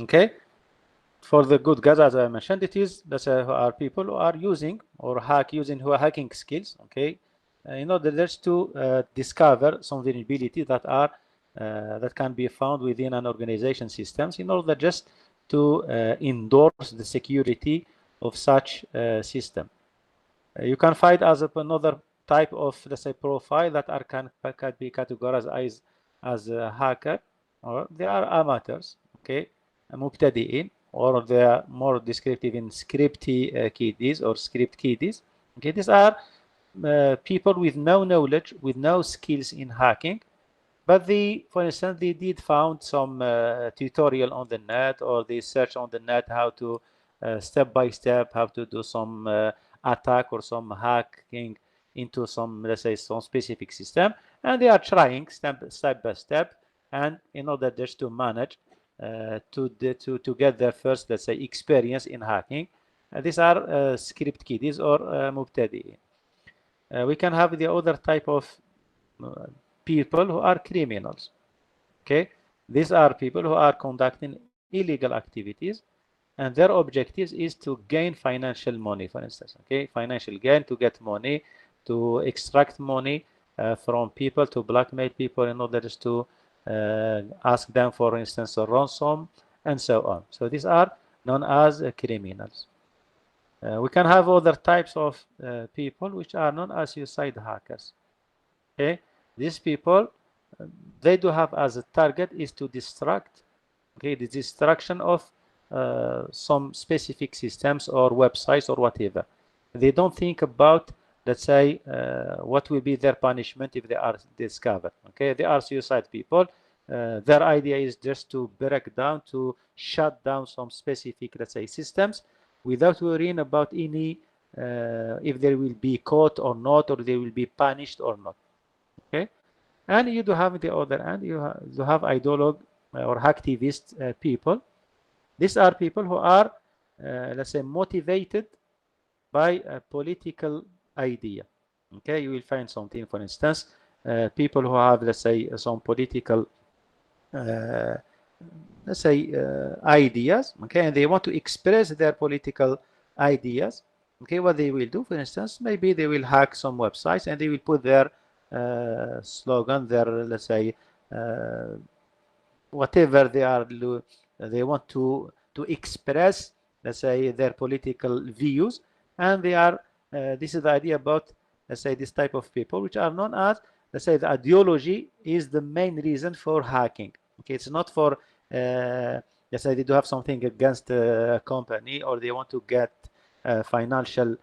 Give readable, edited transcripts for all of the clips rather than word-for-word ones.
Okay, for the good guys, as I mentioned, it is that are people who are using or who are hacking skills. Okay, in order just to discover some vulnerability that are that can be found within an organization systems in order just to endorse the security of such system. You can find as another type of, let's say, profile that can be categorized as a hacker, or they are amateurs. Okay, مبتدئين, or they are more descriptive in scripty kiddies or script kiddies. Okay, these are people with no knowledge, with no skills in hacking, but they, for instance, they did found some tutorial on the net, or they search on the net how to step by step how to do some attack or some hacking into some, let's say, some specific system, and they are trying step by step, and in order just to manage to get their first, let's say, experience in hacking. These are script kiddies or مبتدئين. We can have the other type of uh, people who are criminals. Okay, these are people who are conducting illegal activities, and their objectives is to gain financial money, for instance. Okay, financial gain, to get money, to extract money from people, to blackmail people in order just to ask them, for instance, a ransom, and so on. So these are known as criminals. We can have other types of people which are known as suicide hackers. Okay, these people, they do have as a target is to destruct, okay, the destruction of some specific systems or websites or whatever. They don't think about, let's say, what will be their punishment if they are discovered. Okay, they are suicide people. Their idea is just to break down, to shut down some specific, let's say, systems, without worrying about any if they will be caught or not, or they will be punished or not. Okay, and you do have the other end, you have ideologue or hacktivist people. These are people who are, let's say, motivated by a political idea. Okay, you will find something, for instance, people who have, let's say, some political, uh, let's say, ideas. Okay, and they want to express their political ideas. Okay, what they will do, for instance, maybe they will hack some websites and they will put their slogan, their, let's say, uh, whatever they want to express, let's say, their political views, and they are this is the idea about, let's say, this type of people, which are known as, let's say, the ideology is the main reason for hacking. Okay, it's not for let's say they do have something against a company, or they want to get financial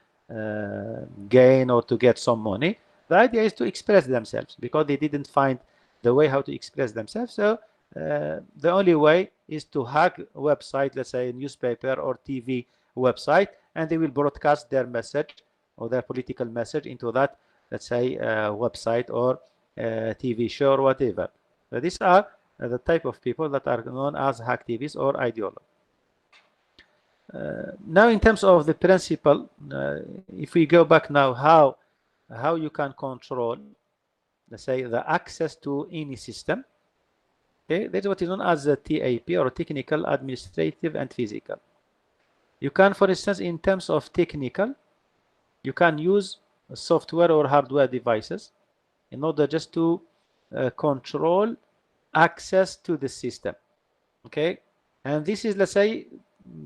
gain, or to get some money. The idea is to express themselves because they didn't find the way how to express themselves. So the only way is to hack a website, let's say a newspaper or TV website, and they will broadcast their message or their political message into that, let's say, website or TV show or whatever. So these are the type of people that are known as hacktivists or ideologues. Now, in terms of the principle, if we go back now, how you can control, let's say, the access to any system. Okay, that's what is known as the TAP, or technical, administrative, and physical. You can, for instance, in terms of technical, you can use software or hardware devices in order just to control access to the system. Okay, and this is, let's say,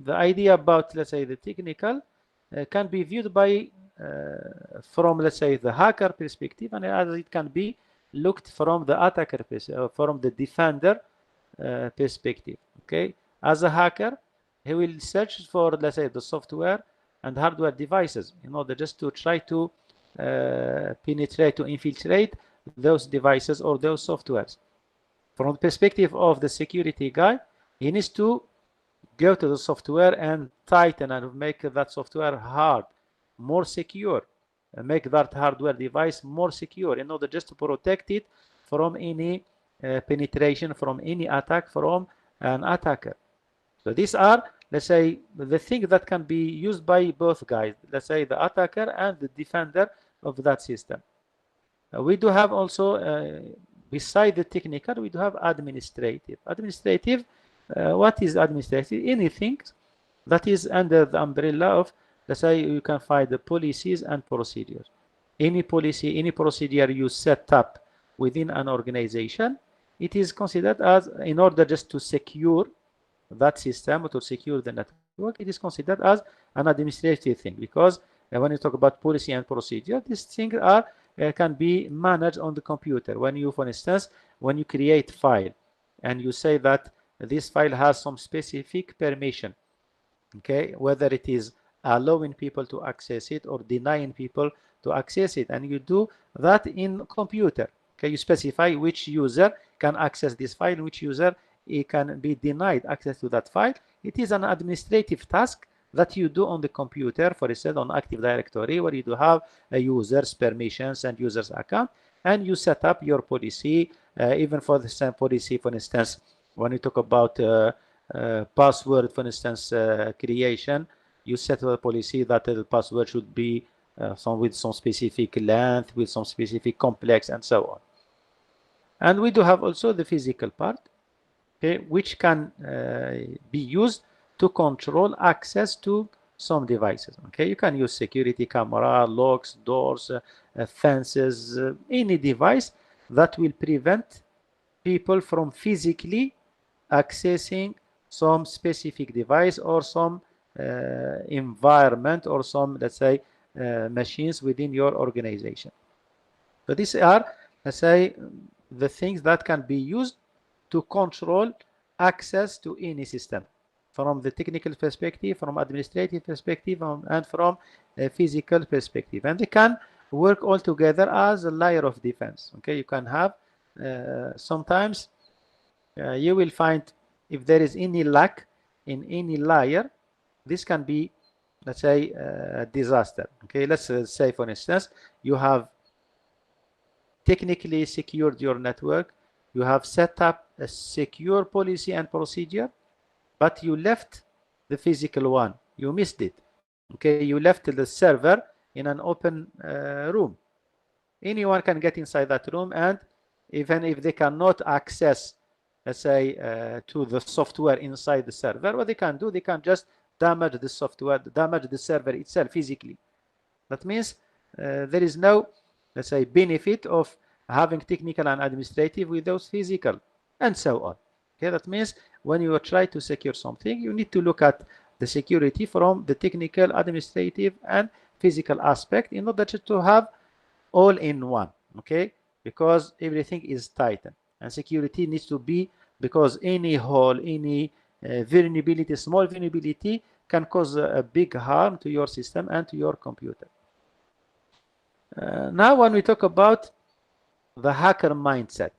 the idea about, let's say, the technical can be viewed by from, let's say, the hacker perspective, and as it can be looked from the attacker from the defender perspective. Okay, as a hacker, he will search for, let's say, the software and hardware devices in order just to try to penetrate, to infiltrate those devices or those softwares. From the perspective of the security guy, he needs to go to the software and tighten and make that software hard, more secure, and make that hardware device more secure in order just to protect it from any penetration, from any attack from an attacker. So these are, let's say, the things that can be used by both guys, let's say the attacker and the defender of that system. We do have also, beside the technical, we do have administrative. Administrative What is administrative? Anything that is under the umbrella of, let's say, you can find the policies and procedures. Any policy, any procedure you set up within an organization, it is considered as, in order just to secure that system or to secure the network, it is considered as an administrative thing, because when you talk about policy and procedure, these things are can be managed on the computer. When you, for instance, when you create file and you say that this file has some specific permission, okay, whether it is allowing people to access it or denying people to access it, and you do that in computer. Okay, you specify which user can access this file, which user it can be denied access to that file. It is an administrative task that you do on the computer, for instance, on Active Directory, where you do have a user's permissions and user's account, and you set up your policy, even for the same policy, for instance, when you talk about password, for instance, creation, you set a policy that the password should be with some specific length, with some specific complex, and so on. And we do have also the physical part, okay, which can be used to control access to some devices. Okay, you can use security camera, locks, doors, fences, any device that will prevent people from physically accessing some specific device or some environment or some, let's say, machines within your organization. So these are, let's say, the things that can be used to control access to any system from the technical perspective, from administrative perspective, and from a physical perspective. And they can work all together as a layer of defense. Okay, you can have sometimes you will find if there is any lack in any layer, this can be, let's say, a disaster. Okay, let's say, for instance, you have technically secured your network, you have set up a secure policy and procedure, but you left the physical one, you missed it. Okay, you left the server in an open room. Anyone can get inside that room, and even if they cannot access, let's say, to the software inside the server, what they can do, they can just damage the software, damage the server itself physically. That means there is no, let's say, benefit of having technical and administrative with those physical, and so on. Okay, that means when you try to secure something, you need to look at the security from the technical, administrative, and physical aspect in order to have all in one. Okay, because everything is tightened, and security needs to be, because any hole, any vulnerability, small vulnerability, can cause a big harm to your system and to your computer. Now, when we talk about the hacker mindset,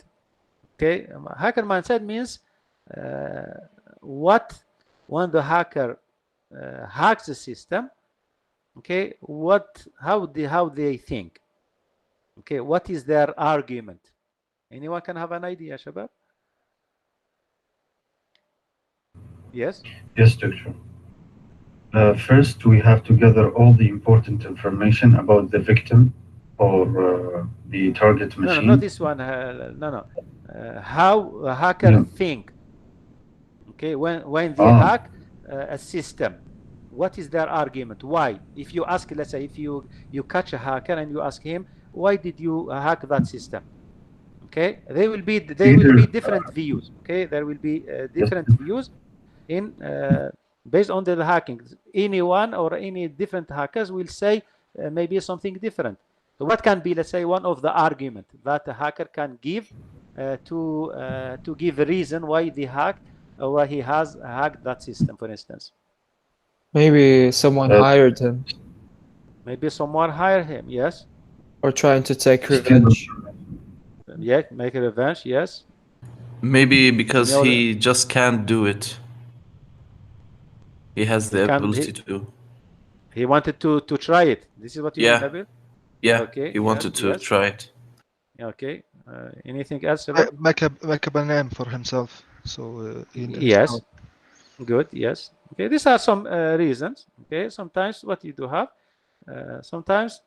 okay, hacker mindset means what when the hacker hacks the system, okay, how they think, okay, what is their argument? Anyone can have an idea, Shabab? Yes? Yes, Doctor. First, we have to gather all the important information about the victim or the target No, not machine. this one. No. How a hacker Yeah. think? Okay, when they Ah, hack a system, what is their argument? Why? If you ask, let's say, if you catch a hacker and you ask him, why did you hack that system? Okay, there will be either different views. Okay, there will be yes, different views in based on the hacking. Anyone or any different hackers will say maybe something different. So what can be, let's say, one of the argument that a hacker can give to give a reason why they hacked or why he has hacked that system, for instance? Maybe someone uh, hired him Maybe someone hired him. Yes. or trying to take steal revenge. information. Yeah, make a revenge. Yes. Maybe Any because other? he just can't do it. He has He the can. ability to. He wanted to try it. This is what you mean, Yeah, Nabil? yeah, Okay. he Yes. wanted to Yes. try it. Okay. Anything else, Shabab? Make up a name for himself, so he Yes. knows. Good. Yes. Okay. These are some reasons. Okay. Sometimes what you do have, sometimes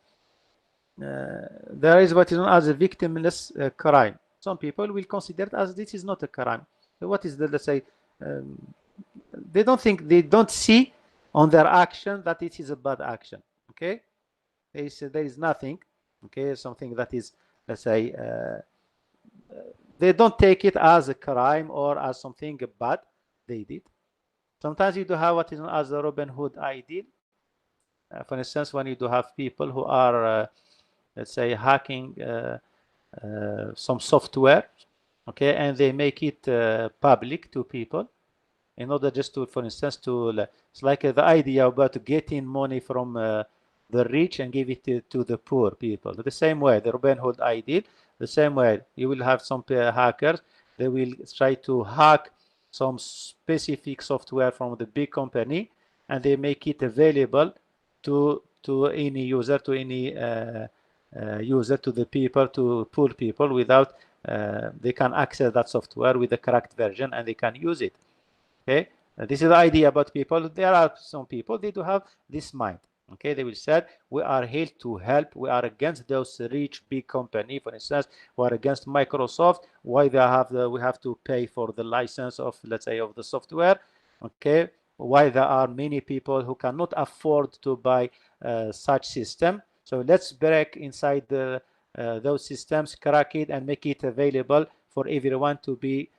there is what is known as a victimless crime. Some people will consider it as this is not a crime. So what is the, let's say, they don't see on their action that it is a bad action. Okay, they say there is nothing. Okay, something that is, let's say, they don't take it as a crime or as something bad they did. Sometimes you do have what is known as the Robin Hood ideal. For instance, when you do have people who are, let's say, hacking some software, okay, and they make it public to people in order just to, for instance, it's like the idea about getting money from the rich and give it to the poor people. The same way, the Robin Hood ideal, the same way, you will have some hackers, they will try to hack some specific software from the big company, and they make it available to any user, to any user, to the people, to poor people, without they can access that software with the correct version and they can use it. Okay, this is the idea about people. There are some people, they do have this mind. Okay, they will say we are here to help. We are against those rich big company, for instance. We are against Microsoft. Why they have we have to pay for the license of, let's say, of the software. Okay, why there are many people who cannot afford to buy such system. So let's break inside those systems, crack it, and make it available for everyone to be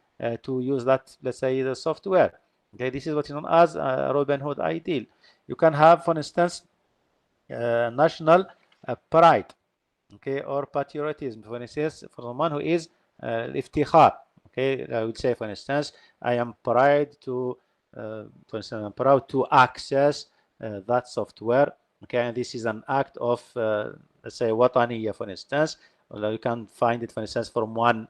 to use that, let's say, the software. Okay, this is what is known as Robin Hood ideal. You can have, for instance, national pride, okay, or patriotism. For instance, for someone who is iftikhar, okay, I would say, for instance, I am proud to, for instance, I'm proud to access that software. Okay, and this is an act of, let's say, wataniya, for instance. Well, you can find it, for instance, from one.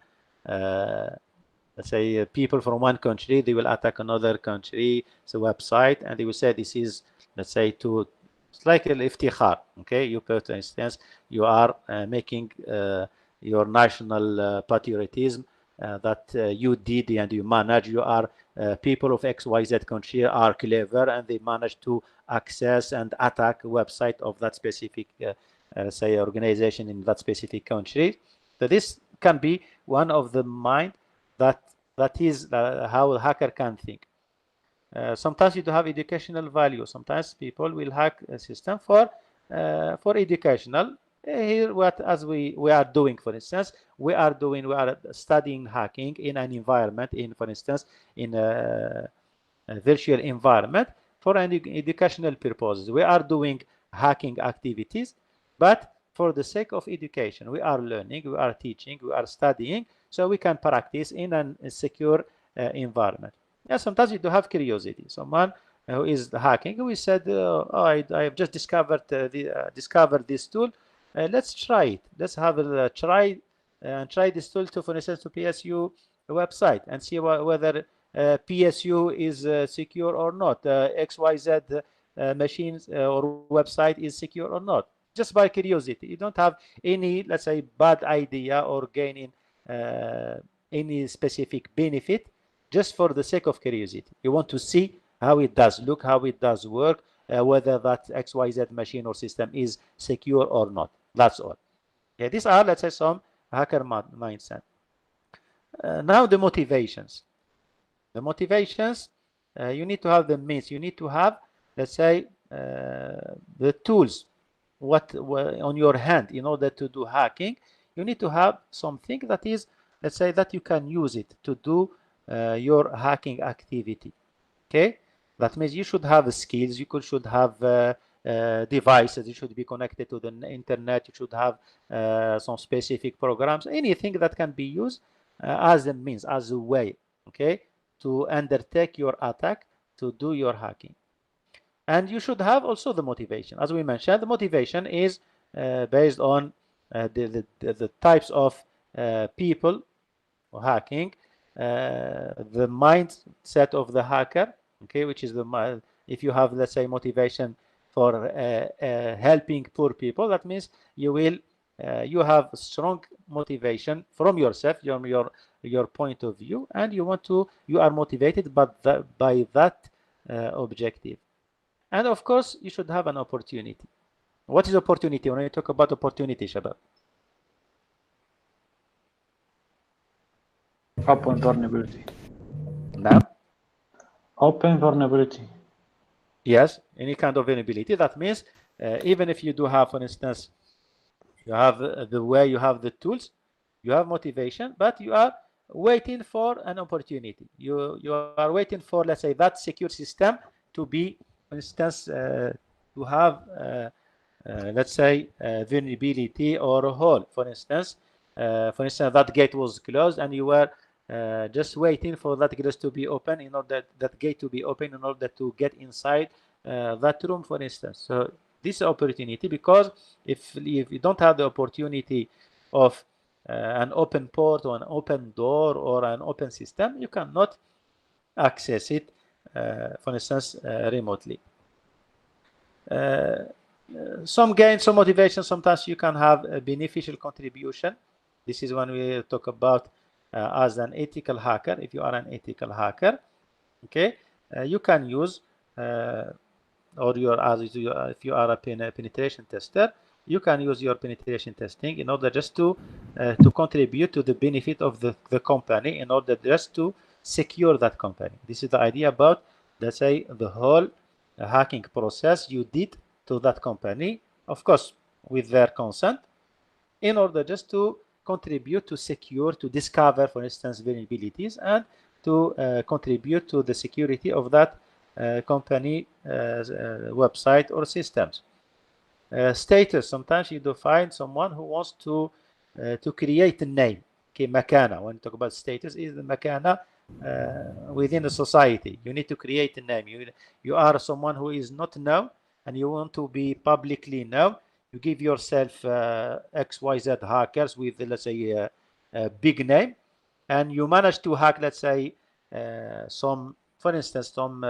Let's say people from one country, they will attack another country's website, and they will say this is, let's say, it's like an iftikhar. Okay, you, for instance, you are making your national patriotism that you did and you manage. You are people of XYZ country are clever and they manage to access and attack a website of that specific, say, organization in that specific country. So this can be one of the mind that is how a hacker can think. Sometimes you do have educational value. Sometimes people will hack a system for educational. Here, what as we are doing, for instance, we are studying hacking in an environment, in, for instance, in a virtual environment for an educational purposes. We are doing hacking activities, but for the sake of education, we are learning, we are teaching, we are studying, so we can practice in a secure environment. Yeah, sometimes you do have curiosity. Someone who is hacking, we said, oh, I have just discovered discovered this tool. Let's try it. Let's have a try and try this tool to, for instance, to PSU website and see whether PSU is secure or not. XYZ machines or website is secure or not. Just by curiosity. You don't have any, let's say, bad idea or gaining any specific benefit, just for the sake of curiosity. You want to see how it does look, how it does work, whether that XYZ machine or system is secure or not. That's all. Yeah, these are, let's say, some hacker mindset. Now the motivations. The motivations, you need to have the means. You need to have, let's say, the tools what on your hand in order to do hacking. You need to have something that is, let's say, that you can use it to do your hacking activity. Okay, that means you should have skills. You should have devices. You should be connected to the internet. You should have some specific programs. Anything that can be used as a means, as a way. Okay, to undertake your attack, to do your hacking. And you should have also the motivation. As we mentioned, the motivation is based on the types of people hacking, the mindset of the hacker, okay, which is the, if you have, let's say, motivation for helping poor people, that means you will you have strong motivation from yourself, your point of view, and you are motivated by that objective. And of course, you should have an opportunity. What is opportunity? When I talk about opportunity, Shabab? Upon vulnerability. Now, Open vulnerability. Yes, any kind of vulnerability. That means even if you do have, for instance, you have the way, you have the tools, you have motivation, but you are waiting for an opportunity. You are waiting for, let's say, that secure system to be, for instance, to have, let's say, vulnerability or a hole. For instance, that gate was closed, and you were just waiting for that gate to be open in order that gate to be open in order to get inside that room, for instance. So this opportunity, because if you don't have the opportunity of an open port or an open door or an open system, you cannot access it, for instance, remotely. Some gain, some motivation. Sometimes you can have a beneficial contribution. This is when we talk about as an ethical hacker. If you are an ethical hacker, okay, you can use or if you are a penetration tester, you can use your penetration testing in order just to contribute to the benefit of the company, in order just to secure that company. This is the idea about, let's say, the whole hacking process you did to that company, of course, with their consent, in order just to contribute to secure, to discover, for instance, vulnerabilities, and to contribute to the security of that company website or systems. Status, sometimes you do find someone who wants to create a name. Okay, makana, when you talk about status, is the makana within a society. You need to create a name. You are someone who is not known and you want to be publicly known. You give yourself XYZ hackers with, let's say, a big name, and you manage to hack, let's say, some, for instance, some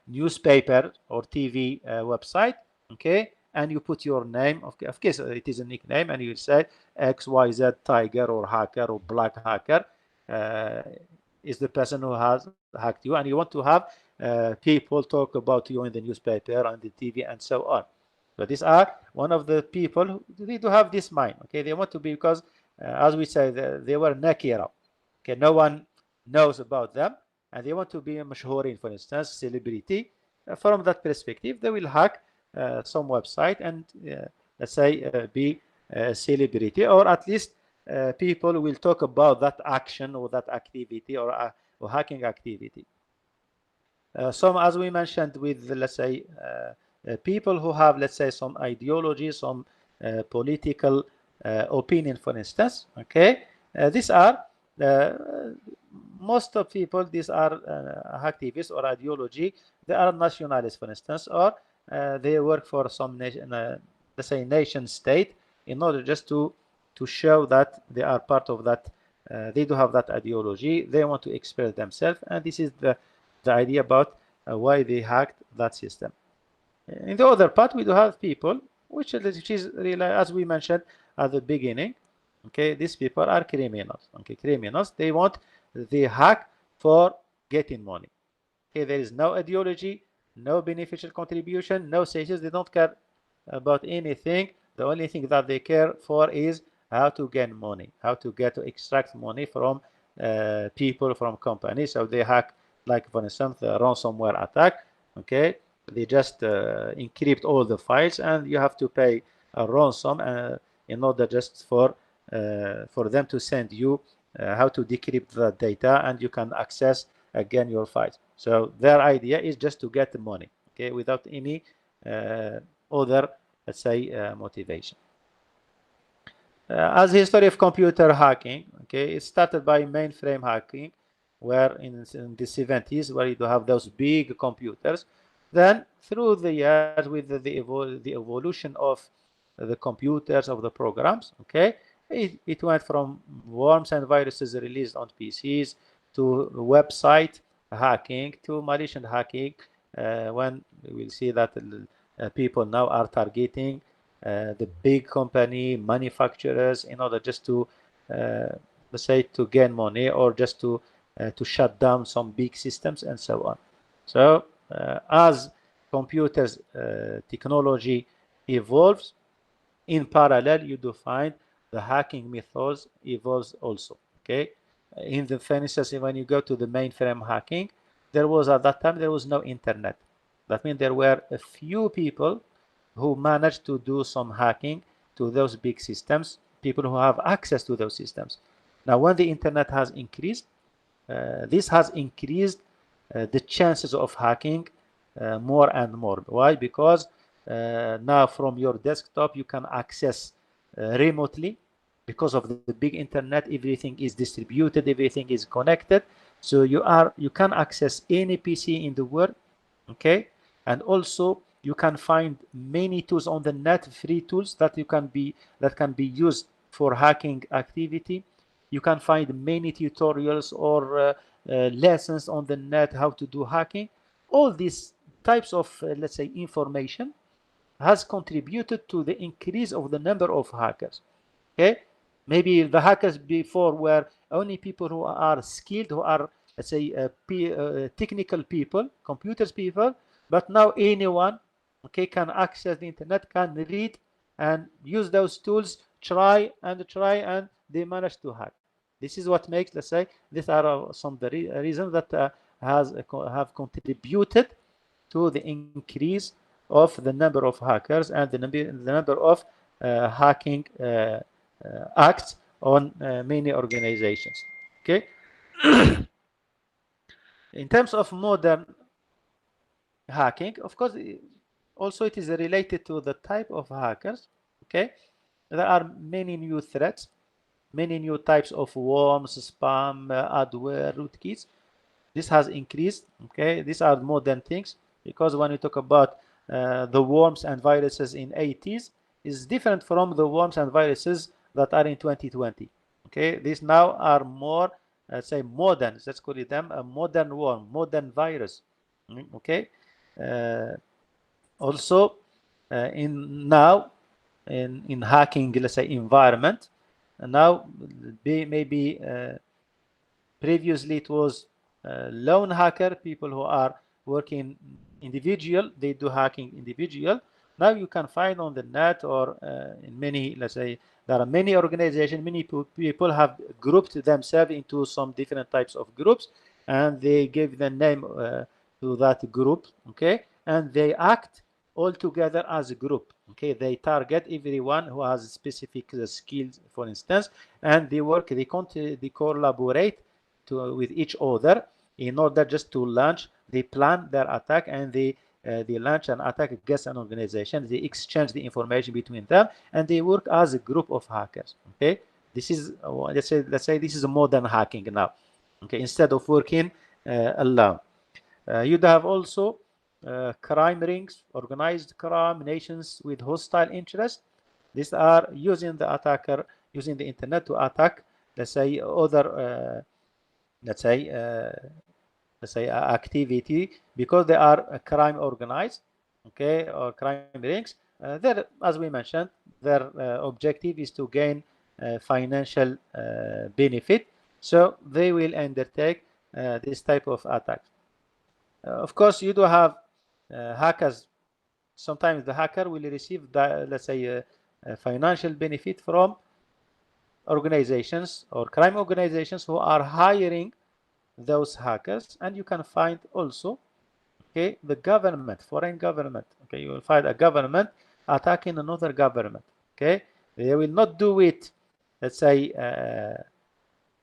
newspaper or TV website, okay, and you put your name, of course it is a nickname, and you say XYZ Tiger or hacker or black hacker is the person who has hacked you, and you want to have people talk about you in the newspaper, on the TV, and so on. So these are one of the people who they do have this mind, okay, they want to be, because as we say, they were nakira, okay, no one knows about them, and they want to be a mashhourin, for instance, celebrity. From that perspective, they will hack some website and let's say be a celebrity, or at least people will talk about that action or that activity or hacking activity. Some, as we mentioned, with, let's say, people who have, let's say, some ideology, some political opinion, for instance, okay, these are most of people, these are activists or ideology, they are nationalists, for instance, or they work for some nation, let's say, nation state, in order just to show that they are part of that, they do have that ideology, they want to express themselves, and this is the idea about why they hacked that system. In the other part, we do have people which is really, as we mentioned at the beginning, okay, these people are criminals. Okay, criminals, they hack for getting money. Okay, there is no ideology, no beneficial contribution, no sales. They don't care about anything. The only thing that they care for is how to gain money, how to extract money from people, from companies. So they hack, like, for instance, the ransomware attack. Okay, they just encrypt all the files, and you have to pay a ransom in order just for them to send you how to decrypt the data, and you can access again your files. So their idea is just to get the money, okay, without any other, let's say, motivation. As the history of computer hacking, okay, it started by mainframe hacking, where in the 70s, where you have those big computers. Then through the years, with the evolution of the computers, of the programs, okay, it went from worms and viruses released on PCs to website hacking to malicious hacking, when we'll see that people now are targeting the big company manufacturers in order just to let's say, to gain money, or just to shut down some big systems and so on. So as computers technology evolves, in parallel you do find the hacking methods evolves also. Okay, in the, for instance, when you go to the mainframe hacking, there was at that time there was no internet. That means there were a few people who managed to do some hacking to those big systems, people who have access to those systems. Now, when the internet has increased, this has increased the chances of hacking more and more. Why? Because now from your desktop you can access remotely. Because of the big internet, everything is distributed, everything is connected. So you can access any PC in the world, okay? And also you can find many tools on the net, free tools that can be used for hacking activity. You can find many tutorials or lessons on the net how to do hacking. All these types of let's say information has contributed to the increase of the number of hackers. Okay, maybe the hackers before were only people who are skilled, who are, let's say, technical people, computers people, but now anyone, okay, can access the internet, can read and use those tools, try and they manage to hack. This is what makes, let's say, these are some of the reasons that have contributed to the increase of the number of hackers and the number of hacking acts on many organizations. Okay. In terms of modern hacking, of course, also it is related to the type of hackers. Okay, there are many new threats, many new types of worms, spam, adware, rootkits. This has increased. Okay, these are modern things, because when you talk about the worms and viruses in 80s is different from the worms and viruses that are in 2020. Okay, these now are more, say, modern. Let's call it them a modern worm, modern virus. Okay, uh, also in now in hacking, let's say, environment, now maybe previously it was lone hacker, people who are working individual, they do hacking individual. Now you can find on the net or in many, let's say, there are many organizations, many people have grouped themselves into some different types of groups, and they give the name to that group, okay, and they act all together as a group. Okay, they target everyone who has specific skills, for instance, and they work, they collaborate with each other in order just to launch. They plan their attack and they launch an attack against an organization. They exchange the information between them and they work as a group of hackers. Okay, this is let's say this is a modern hacking now. Okay, instead of working alone. You'd have also crime rings, organized crime, nations with hostile interest. These are using the internet to attack, let's say, other let's say activity, because they are crime organized, okay, or crime rings. As we mentioned, their objective is to gain financial benefit, so they will undertake this type of attacks. Of course, you do have hackers. Sometimes the hacker will receive, let's say, a financial benefit from organizations or crime organizations who are hiring those hackers. And you can find also, okay, the government, foreign government. Okay, you will find a government attacking another government. Okay, they will not do it, let's say,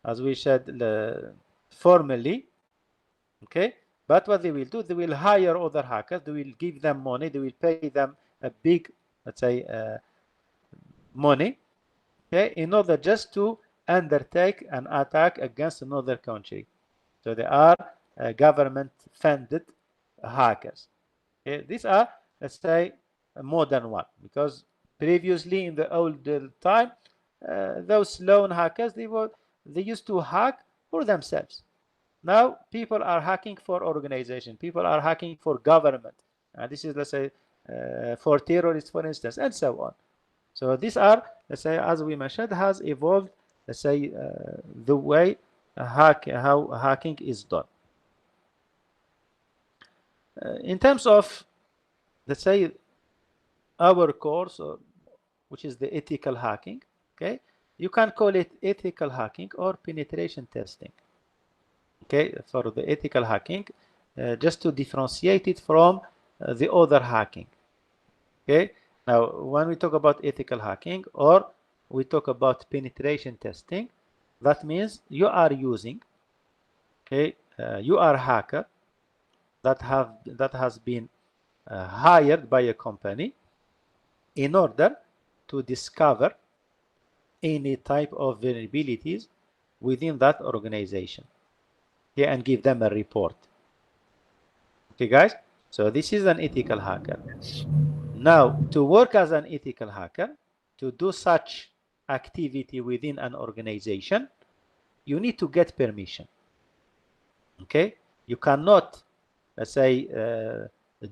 as we said, formally. Okay, but what they will do, they will hire other hackers. They will give them money. They will pay them a big, let's say, money, okay, in order just to undertake an attack against another country. So they are government-funded hackers. Okay? These are, let's say, a modern one, because previously in the old time, those lone hackers, they used to hack for themselves. Now people are hacking for organization. People are hacking for government. This is, let's say, for terrorists, for instance, and so on. So these are, let's say, as we mentioned, has evolved, let's say, the way how hacking is done. In terms of, let's say, our course, which is the ethical hacking, okay, you can call it ethical hacking or penetration testing. Okay, for the ethical hacking, just to differentiate it from the other hacking. Okay, now when we talk about ethical hacking or we talk about penetration testing, that means you are using, okay, you are a hacker that has been hired by a company in order to discover any type of vulnerabilities within that organization, okay, and give them a report. Okay, guys, so this is an ethical hacker. Now, to work as an ethical hacker, to do such activity within an organization, you need to get permission. Okay, you cannot, let's say,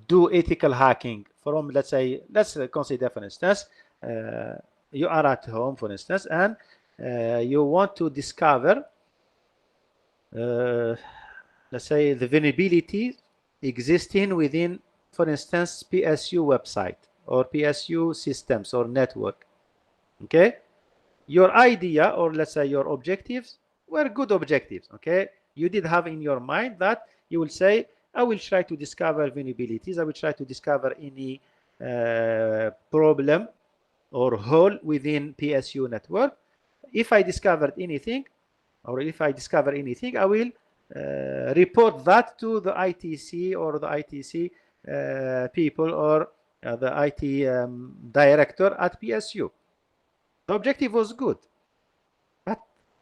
do ethical hacking from, let's say, let's consider, for instance, you are at home, for instance, and you want to discover, let's say, the vulnerability existing within, for instance, PSU website or PSU systems or network. Okay, your idea, or let's say your objectives, were good objectives. Okay, you did have in your mind that you will say, I will try to discover vulnerabilities, I will try to discover any problem or hole within PSU network. If I discovered anything, or if I discover anything, I will report that to the ITC or the ITC people, or the IT director at PSU. The objective was good.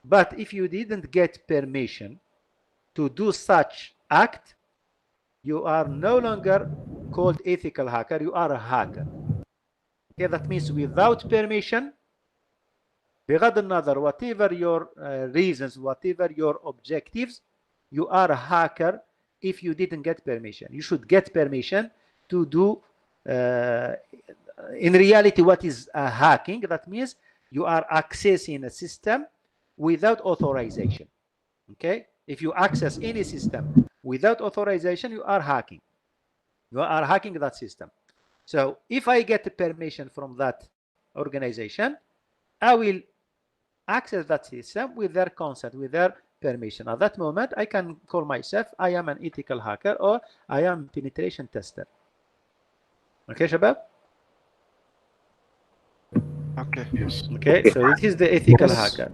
But if you didn't get permission to do such act, you are no longer called ethical hacker, you are a hacker. Okay, that means without permission, بغض النظر, whatever your reasons, whatever your objectives, you are a hacker if you didn't get permission. You should get permission to do, in reality, what is hacking. That means you are accessing a system without authorization. Okay, if you access any system without authorization, you are hacking. You are hacking that system. So if I get permission from that organization, I will access that system with their consent, with their permission. At that moment, I can call myself, I am an ethical hacker, or I am penetration tester. Okay, Shabab? Okay. Yes. Okay, so it is the ethical hacker.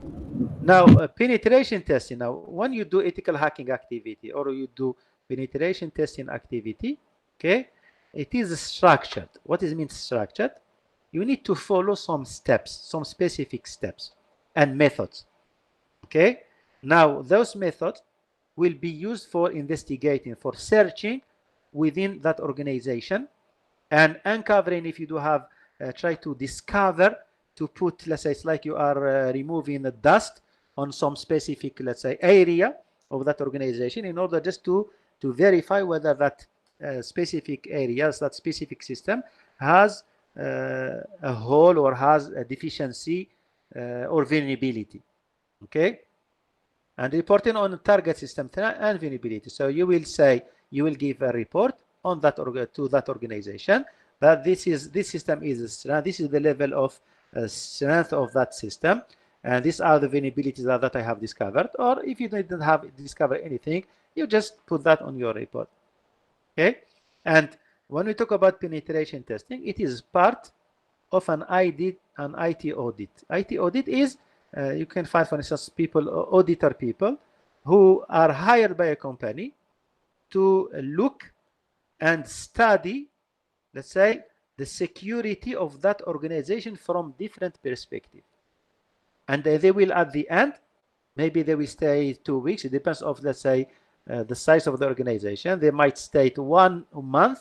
Now, penetration testing. Now, when you do ethical hacking activity or you do penetration testing activity, okay, it is structured. What does it mean structured? You need to follow some steps, some specific steps and methods. Okay, now those methods will be used for investigating, for searching within that organization and uncovering. If you do have try to discover, to put, let's say, it's like you are removing the dust on some specific, let's say, area of that organization, in order just to verify whether that specific areas, that specific system has a hole or has a deficiency or vulnerability. Okay, and reporting on target system and vulnerability. So you will say, you will give a report on that to that organization, that this system is strength, this is the level of strength of that system, and these are the vulnerabilities that I have discovered. Or if you didn't have discovered anything, you just put that on your report. Okay, and when we talk about penetration testing, it is part of an IT audit. IT audit is you can find, for instance, auditor people who are hired by a company to look and study, let's say, the security of that organization from different perspectives. And they will, at the end, maybe they will stay 2 weeks. It depends of, let's say, the size of the organization. They might stay 1 month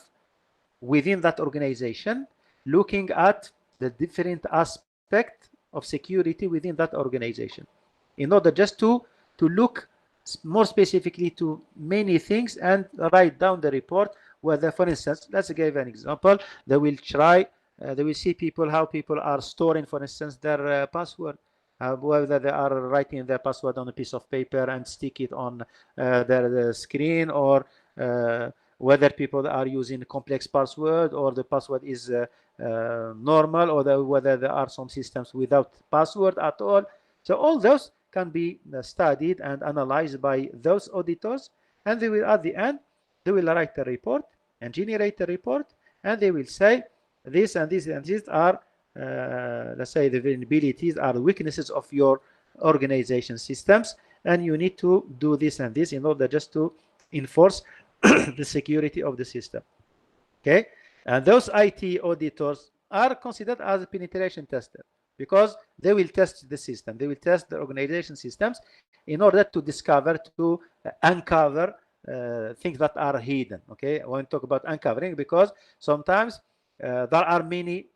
within that organization, looking at the different aspects of security within that organization, in order just to look more specifically to many things and write down the report. Whether, for instance, let's give an example, they will try, they will see people, how people are storing, for instance, their password, whether they are writing their password on a piece of paper and stick it on their screen, or whether people are using complex password, or the password is normal, or whether there are some systems without password at all. So all those can be studied and analyzed by those auditors, and they will, at the end, They will write a report and generate a report, and they will say this and this and this are, let's say, the vulnerabilities are weaknesses of your organization systems, and you need to do this and this in order just to enforce the security of the system. Okay, and those IT auditors are considered as a penetration tester because they will test the system, they will test the organization systems in order to discover, to uncover things that are hidden. Okay, I want to talk about uncovering because sometimes there are many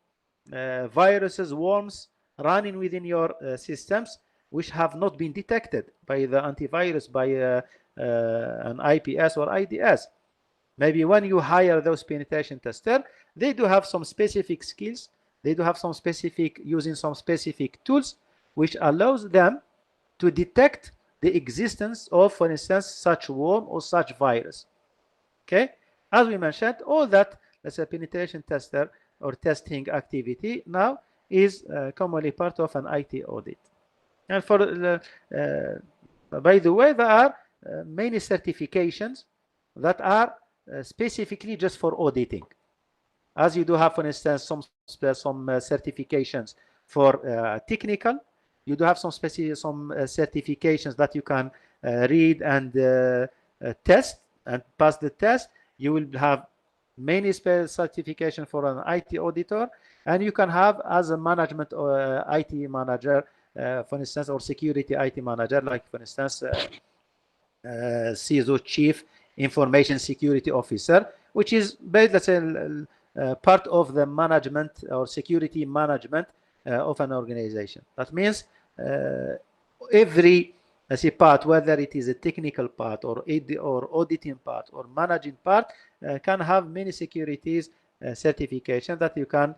viruses, worms running within your systems which have not been detected by the antivirus, by an IPS or IDS. Maybe when you hire those penetration testers, they do have some specific skills, they do have some specific, using some specific tools which allows them to detect the existence of, for instance, such worm or such virus. Okay, as we mentioned, all that, let's say, penetration tester or testing activity now is commonly part of an IT audit. And for by the way, there are many certifications that are specifically just for auditing. As you do have, for instance, some certifications for technical, you do have some certifications that you can read and test and pass the test. You will have many certification for an IT auditor, and you can have as a management IT manager, for instance, or security IT manager, like for instance, CISO, Chief Information Security Officer, which is based, let's say, part of the management or security management of an organization. That means every, let's say, part, whether it is a technical part or auditing part or managing part, can have many securities certification that you can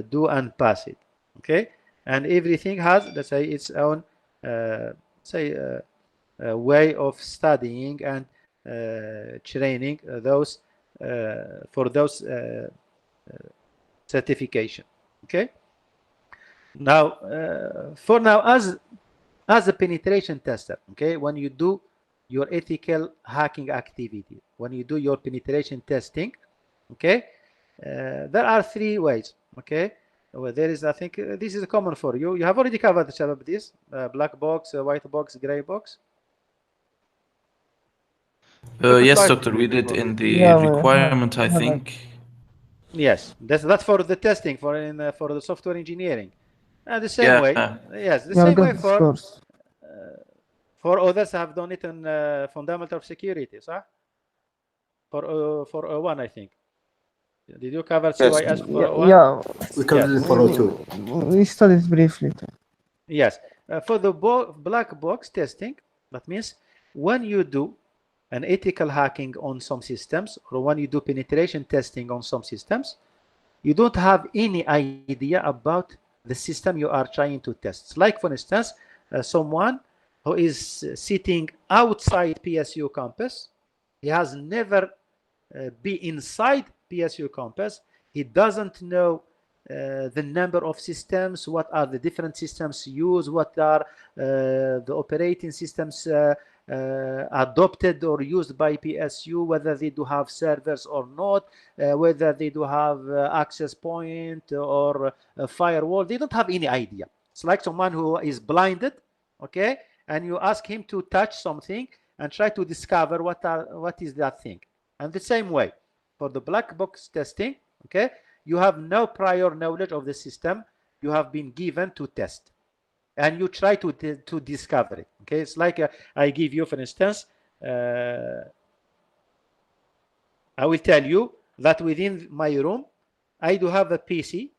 do and pass it. Okay, and everything has, let's say, its own way of studying and training those for those certification. Okay, now for now, as a penetration tester, okay, when you do your ethical hacking activity, when you do your penetration testing, okay, there are three ways. Okay, well, there is, I think this is common for you. You have already covered this black box, white box, gray box. Yes, doctor, we did in the Yeah, we requirement, I have think. Yes, that's for the testing, for the software engineering. And the same way, yes, the Yeah, we same way got the scores. for others have done it in fundamental of security, so for O1, I think. Did you cover CYS for O1? Yeah, We covered Yes. it for O2. we studied briefly. Yes, for the black box testing, that means when you do an ethical hacking on some systems, or when you do penetration testing on some systems, you don't have any idea about the system you are trying to test. Like, for instance, someone who is sitting outside PSU campus, he has never been inside PSU campus, he doesn't know the number of systems, what are the different systems used, what are the operating systems adopted or used by PSU, whether they do have servers or not, whether they do have access point or a firewall. They don't have any idea. It's like someone who is blinded, okay, and you ask him to touch something and try to discover what is that thing. And the same way for the black box testing, okay, you have no prior knowledge of the system you have been given to test, and you try to discover it. Okay, it's like I give you, for instance, I will tell you that within my room I do have a PC.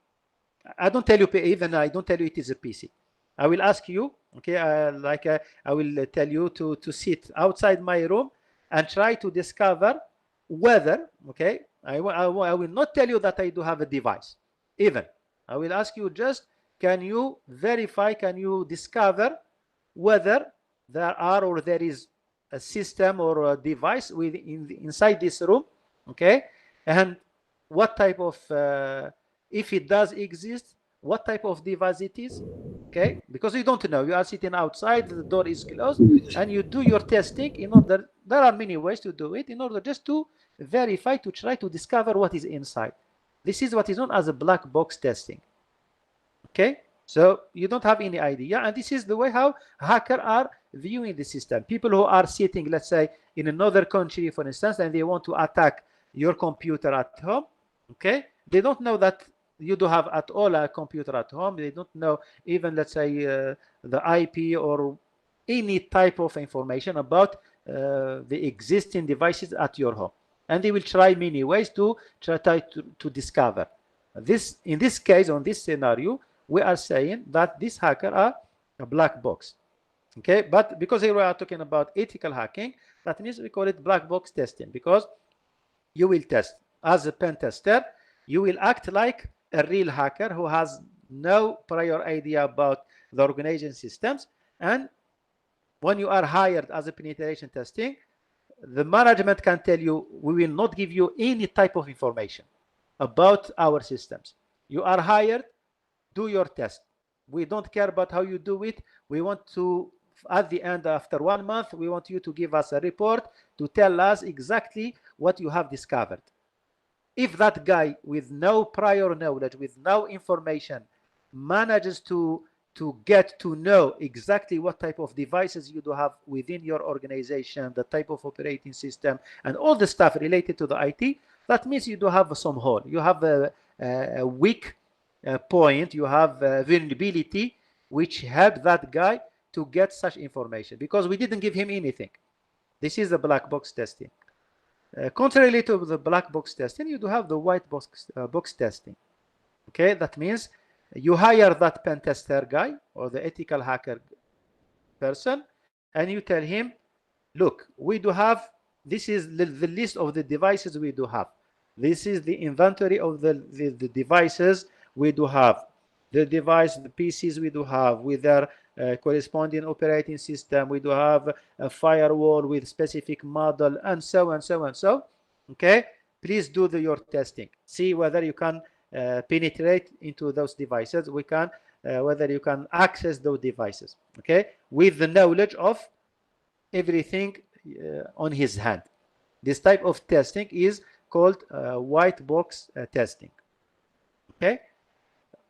I don't tell you, even I don't tell you it is a PC. I will ask you, okay, I will tell you to sit outside my room and try to discover whether, okay, I will not tell you that I do have a device. Even I will ask you just, can you verify, can you discover whether there are or there is a system or a device inside this room, okay, and what type of, if it does exist, what type of device it is, okay? Because you don't know. You are sitting outside, the door is closed, and you do your testing in order, there are many ways to do it, in order just to verify, to try to discover what is inside. This is what is known as a black box testing, okay? So you don't have any idea, and this is the way how hackers are viewing the system. People who are sitting, let's say, in another country, for instance, and they want to attack your computer at home, okay? They don't know that you do have at all a computer at home. They don't know even, let's say, the IP or any type of information about the existing devices at your home. And they will try many ways to try to discover. This, in this case, on this scenario, we are saying that this hacker are a black box. Okay, but because here we are talking about ethical hacking, that means we call it black box testing, because you will test as a pen tester, you will act like a real hacker who has no prior idea about the organization systems. And when you are hired as a penetration testing, the management can tell you, we will not give you any type of information about our systems. You are hired, do your test. We don't care about how you do it. We want to, at the end, after 1 month, we want you to give us a report to tell us exactly what you have discovered. If that guy with no prior knowledge, with no information, manages to get to know exactly what type of devices you do have within your organization, the type of operating system, and all the stuff related to the IT, that means you do have some hole. You have a weak point, you have vulnerability, which helped that guy to get such information, because we didn't give him anything. This is the black box testing. Contrarily to the black box testing, you do have the white box testing. Okay, that means you hire that pen tester guy or the ethical hacker person, and you tell him, look, we do have, this is the list of the devices we do have. This is the inventory of the devices we do have. The device, the PCs we do have with their corresponding operating system. We do have a firewall with specific model, and so and so and so. Okay, please do your testing. See whether you can penetrate into those devices. We can whether you can access those devices. Okay, with the knowledge of everything on his hand. This type of testing is called white box testing. Okay.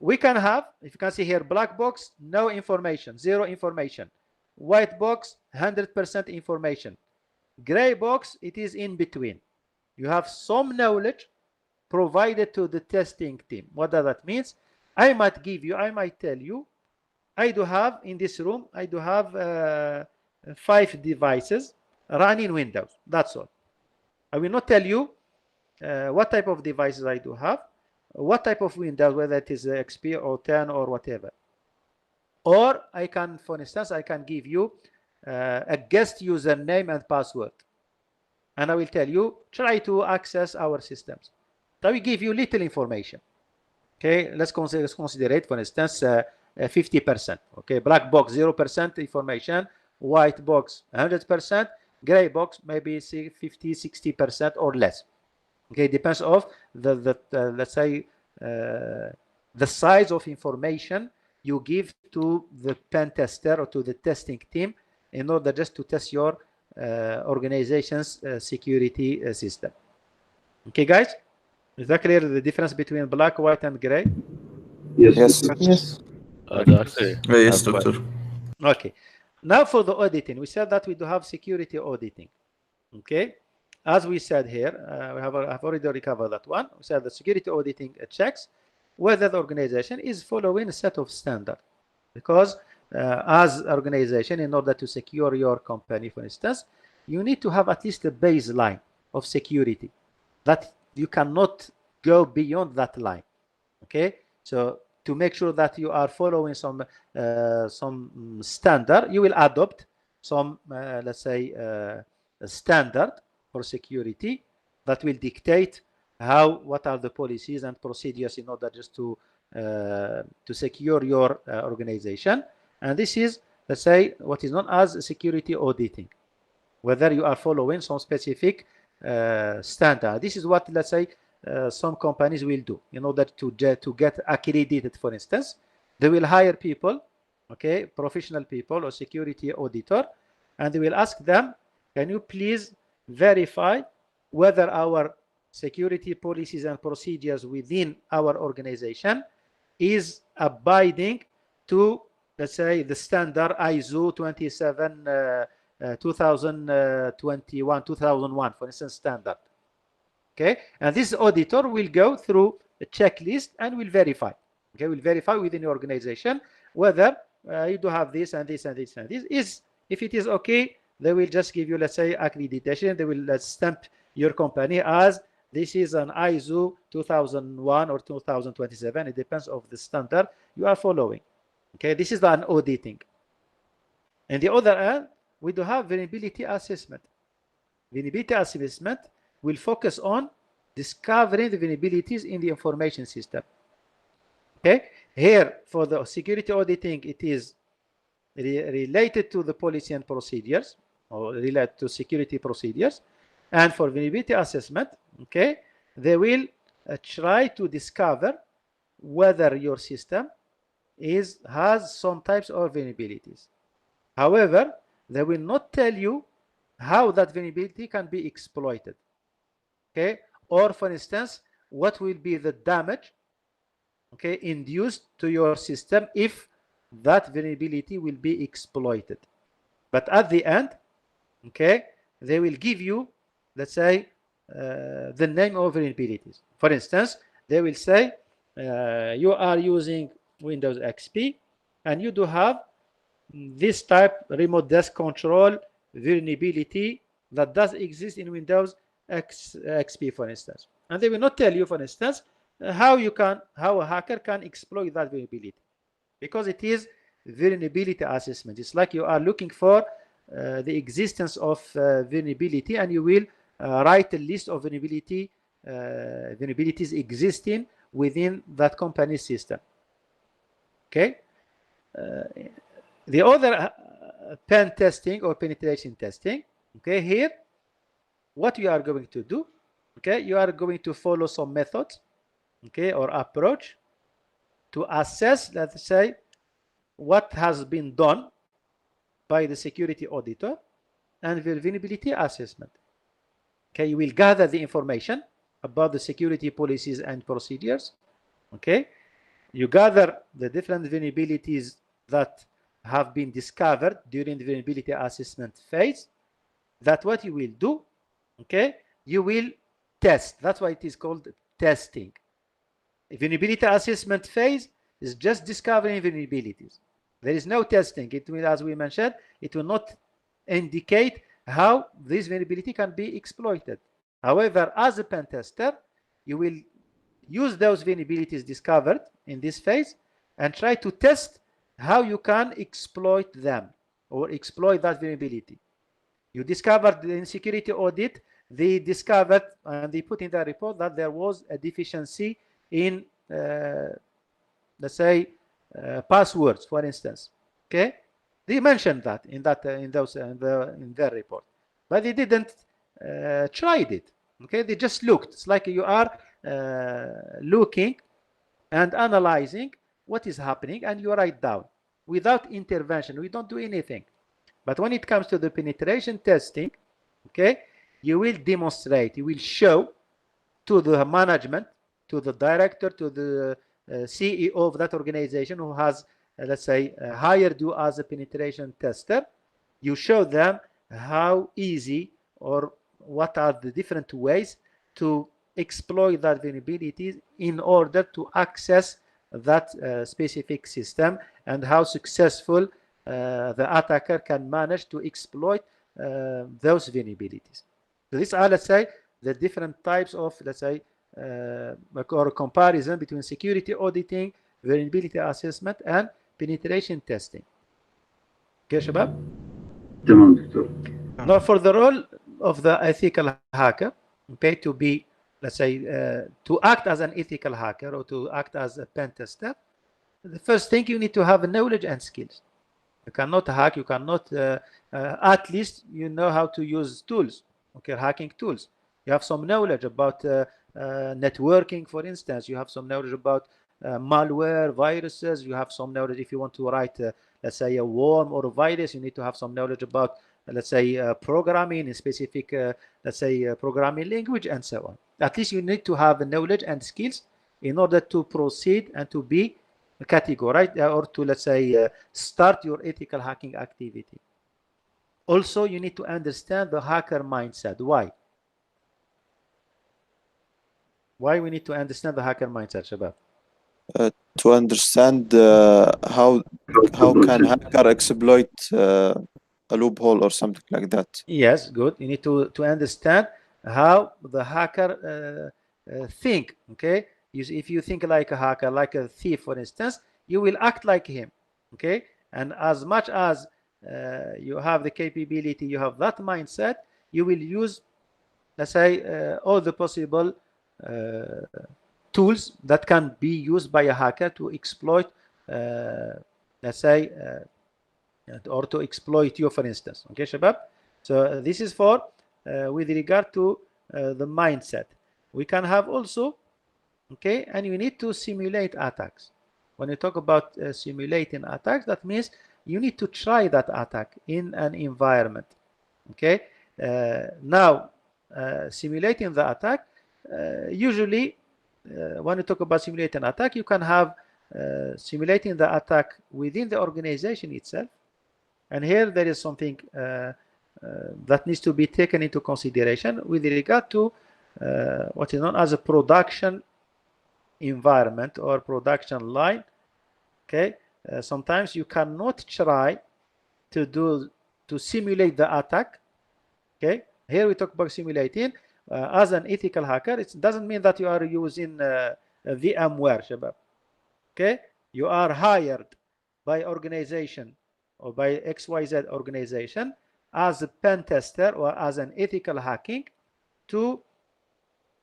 We can have, if you can see here, black box, no information, zero information. White box, 100% information. Gray box, it is in between. You have some knowledge provided to the testing team. What does that mean? I might tell you, I do have in this room, I do have 5 devices running Windows. That's all. I will not tell you what type of devices I do have, what type of Windows, whether it is XP or 10 or whatever. Or I can, for instance, I can give you a guest username and password. And I will tell you, try to access our systems. I will give you little information. Okay, let's consider it, for instance, 50%. Okay, black box, 0% information, white box, 100%, gray box, maybe 50, 60% or less. Okay, depends of let's say the size of information you give to the pen tester or to the testing team in order just to test your organization's security system. Okay, guys, is that clear, the difference between black, white, and gray? Yes. Yes. That's it. Yes, doctor. Okay, now for the auditing, we said that we do have security auditing. Okay, as we said here, I've already covered that one. We said the security auditing checks whether the organization is following a set of standards. Because as an organization, in order to secure your company, for instance, you need to have at least a baseline of security that you cannot go beyond that line. Okay, so to make sure that you are following some standard, you will adopt some, let's say, standard for security that will dictate what are the policies and procedures in order just to secure your organization. And this is, let's say, what is known as security auditing, whether you are following some specific standard. This is what, let's say, some companies will do in order to get accredited. For instance, they will hire people, okay, professional people or security auditor, and they will ask them, can you please verify whether our security policies and procedures within our organization is abiding to, let's say, the standard ISO 2001, for instance, standard. Okay, and this auditor will go through a checklist and will verify. Okay, will verify within your organization whether you do have this and this and this and this. If it is okay, they will just give you, let's say, accreditation. They will stamp your company as this is an ISO 2001 or 2027. It depends on the standard you are following. Okay, this is an auditing. On the other hand, we do have vulnerability assessment. Vulnerability assessment will focus on discovering the vulnerabilities in the information system. Okay, here for the security auditing, it is related to the policy and procedures, or related to security procedures. And for vulnerability assessment, okay, they will try to discover whether your system has some types of vulnerabilities. However, they will not tell you how that vulnerability can be exploited. Okay, or for instance, what will be the damage, okay, induced to your system if that vulnerability will be exploited. But at the end, okay, they will give you, let's say, the name of vulnerabilities. For instance, they will say you are using Windows XP and you do have this type remote desk control vulnerability that does exist in Windows XP, for instance. And they will not tell you, for instance, how a hacker can exploit that vulnerability, because it is vulnerability assessment. It's like you are looking for the existence of vulnerability, and you will write a list of vulnerabilities existing within that company's system. Okay. The other pen testing or penetration testing. Okay, here, what you are going to do, okay, you are going to follow some methods, okay, or approach to assess, let's say, what has been done by the security auditor and vulnerability assessment. Okay, you will gather the information about the security policies and procedures. Okay, you gather the different vulnerabilities that have been discovered during the vulnerability assessment phase. That's what you will do. Okay, you will test. That's why it is called testing. Vulnerability assessment phase is just discovering vulnerabilities. There is no testing. It will, as we mentioned, it will not indicate how this vulnerability can be exploited. However, as a pen tester, you will use those vulnerabilities discovered in this phase and try to test how you can exploit them or exploit that vulnerability. You discovered in security audit, they discovered and they put in the report that there was a deficiency in, let's say, passwords, for instance. Okay, they mentioned that in their report, but they didn't try it. Okay, they just looked. It's like you are looking and analyzing what is happening, and you write down without intervention. We don't do anything. But when it comes to the penetration testing, okay, you will demonstrate, you will show to the management, to the director, to the CEO of that organization who has, let's say, hired you as a penetration tester. You show them how easy or what are the different ways to exploit that vulnerabilities in order to access that specific system, and how successful the attacker can manage to exploit those vulnerabilities. So these are, let's say, the different types of, let's say, or comparison between security auditing, vulnerability assessment, and penetration testing. Okay, Shabab? Now, for the role of the ethical hacker, okay, to be, let's say, to act as an ethical hacker or to act as a pen tester, the first thing, you need to have knowledge and skills. You cannot hack, you cannot, at least you know how to use tools, okay, hacking tools. You have some knowledge about networking, for instance. You have some knowledge about malware, viruses. You have some knowledge if you want to write, let's say, a worm or a virus. You need to have some knowledge about, let's say, programming in specific, let's say, programming language, and so on. At least you need to have the knowledge and skills in order to proceed and to be categorized, or to, let's say, start your ethical hacking activity. Also, you need to understand the hacker mindset. Why? Why we need to understand the hacker mindset, Shabab? To understand how can hacker exploit a loophole or something like that. Yes, good. You need to understand how the hacker think. Okay, if you think like a hacker, like a thief, for instance, you will act like him. Okay, and as much as you have the capability, you have that mindset, you will use, let's say, all the possible tools that can be used by a hacker to exploit, let's say, or to exploit you, for instance. Okay, Shabab? So this is for with regard to the mindset. We can have also, okay, and you need to simulate attacks. When you talk about simulating attacks, that means you need to try that attack in an environment. Okay, now simulating the attack, usually when you talk about simulating attack, you can have simulating the attack within the organization itself. And here there is something that needs to be taken into consideration with regard to what is known as a production environment or production line. Okay, sometimes you cannot try to simulate the attack. Okay, here we talk about simulating. As an ethical hacker, it doesn't mean that you are using VMware, Shabab. Okay, you are hired by organization or by XYZ organization as a pen tester or as an ethical hacking to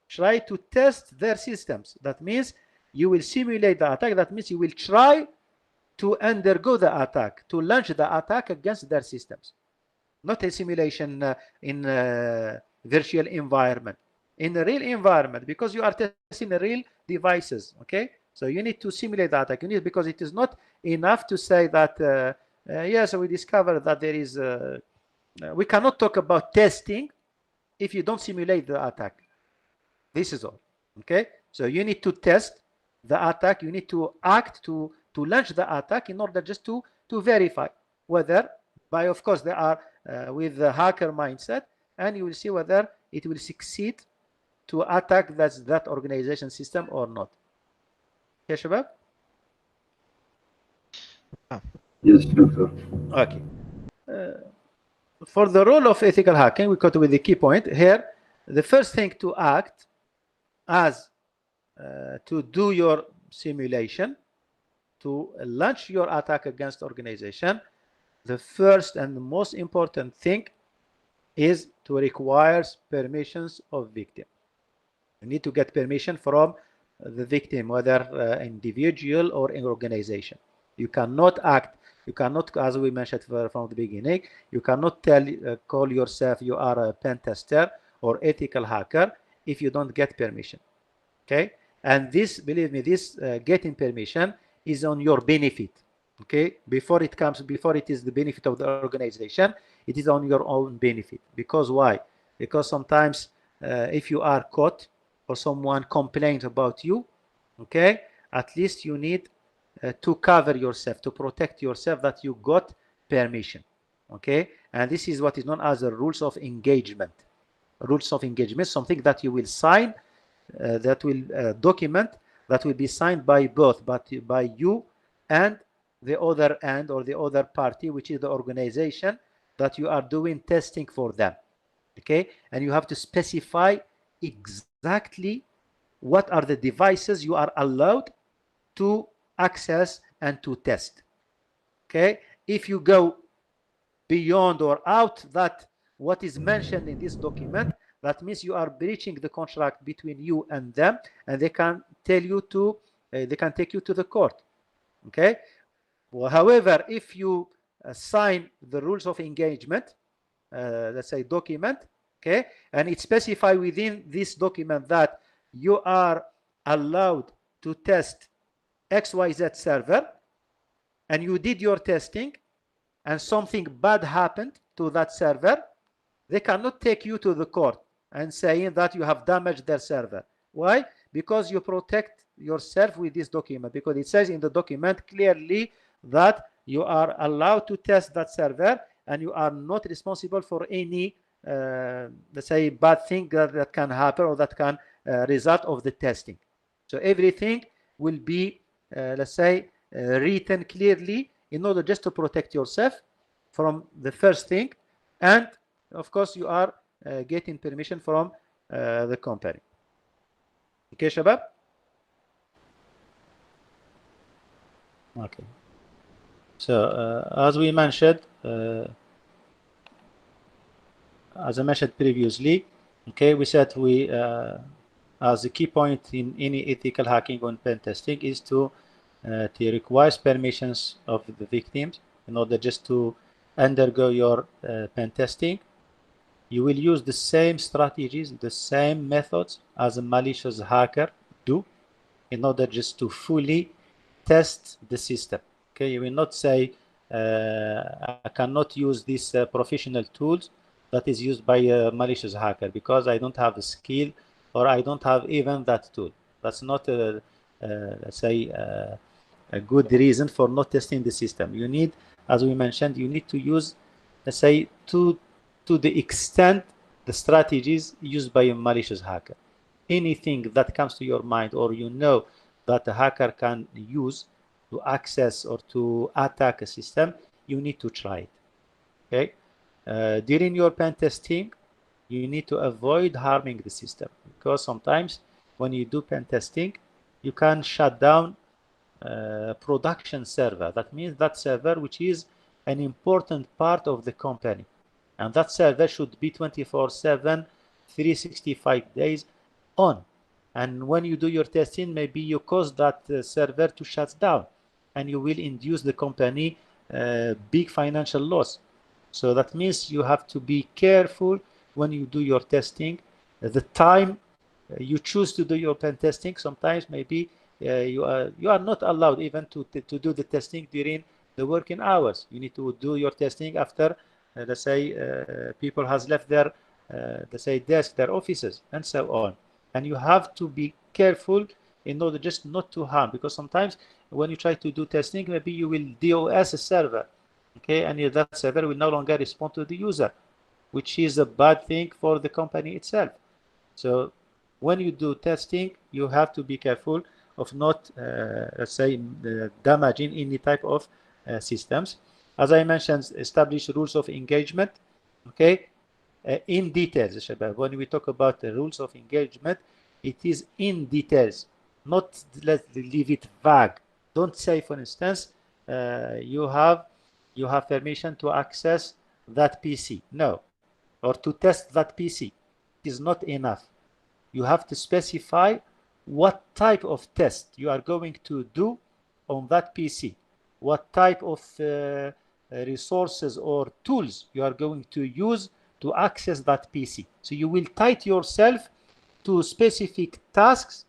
try to test their systems. That means you will simulate the attack. That means you will try to undergo the attack, to launch the attack against their systems. Not a simulation in virtual environment. In a real environment, because you are testing real devices. Okay, so you need to simulate the attack. You need, because it is not enough to say that yes, we discovered that there is. We cannot talk about testing if you don't simulate the attack. This is all. Okay, so you need to test the attack. You need to act to launch the attack in order just to verify whether, by of course they are with the hacker mindset, and you will see whether it will succeed to attack that organization system or not. Okay, Shabab? Yes, Doctor. Okay. For the role of ethical hacking, we got with the key point here. The first thing to act as to do your simulation, to launch your attack against organization, the first and the most important thing is to require permissions of victim. You need to get permission from the victim, whether individual or an organization. You cannot act, you cannot, as we mentioned from the beginning, you cannot call yourself you are a pen tester or ethical hacker if you don't get permission. Okay, and this, believe me, this getting permission is on your benefit. Okay, before it is the benefit of the organization, it is on your own benefit. Because why? Because sometimes if you are caught or someone complains about you, okay, at least you need to cover yourself, to protect yourself, that you got permission. Okay, and this is what is known as the rules of engagement. Rules of engagement, something that you will sign, that will document, that will be signed by both, but by you and the other end, or the other party, which is the organization that you are doing testing for them. Okay, and you have to specify exactly what are the devices you are allowed to access and to test. Okay, if you go beyond or out that what is mentioned in this document, that means you are breaching the contract between you and them, and they can tell you to, they can take you to the court. Okay. Well, however, if you sign the rules of engagement, let's say document, okay, and it specifies within this document that you are allowed to test XYZ server, and you did your testing, and something bad happened to that server, they cannot take you to the court and saying that you have damaged their server. Why? Because you protect yourself with this document, because it says in the document clearly that you are allowed to test that server, and you are not responsible for any let's say bad thing that can happen or that can result of the testing. So everything will be let's say written clearly in order just to protect yourself from the first thing, and of course you are getting permission from the company. Okay, Shabab? Okay. So as we mentioned, as I mentioned previously, okay, we said we as a key point in any ethical hacking on pen testing is to require permissions of the victims in order just to undergo your pen testing. You will use the same strategies, the same methods as a malicious hacker do in order just to fully test the system. Okay, you will not say I cannot use these professional tools that is used by a malicious hacker because I don't have the skill or I don't have even that tool. That's not let's say a good reason for not testing the system. You need, as we mentioned, you need to use, let's say, to the extent the strategies used by a malicious hacker. Anything that comes to your mind or you know that a hacker can use to access or to attack a system, you need to try it. Okay. During your pen testing, you need to avoid harming the system, because sometimes when you do pen testing, you can shut down production server. That means that server which is an important part of the company, and that server should be 24/7, 365 days on. And when you do your testing, maybe you cause that server to shut down, and you will induce the company big financial loss. So that means you have to be careful when you do your testing. The time you choose to do your pen testing, sometimes maybe you are not allowed even to do the testing during the working hours. You need to do your testing after let's say people has left their let's say desk, their offices, and so on. And you have to be careful in order just not to harm, because sometimes when you try to do testing, maybe you will DOS a server, okay, and that server will no longer respond to the user, which is a bad thing for the company itself. So when you do testing, you have to be careful of not, let's say, damaging any type of systems. As I mentioned, establish rules of engagement, okay, in details, Shabab. When we talk about the rules of engagement, it is in details, not let's leave it vague. Don't say, for instance, you have permission to access that PC. No, or to test that PC. It is not enough. You have to specify what type of test you are going to do on that PC, what type of resources or tools you are going to use to access that PC. So you will tie yourself to specific tasks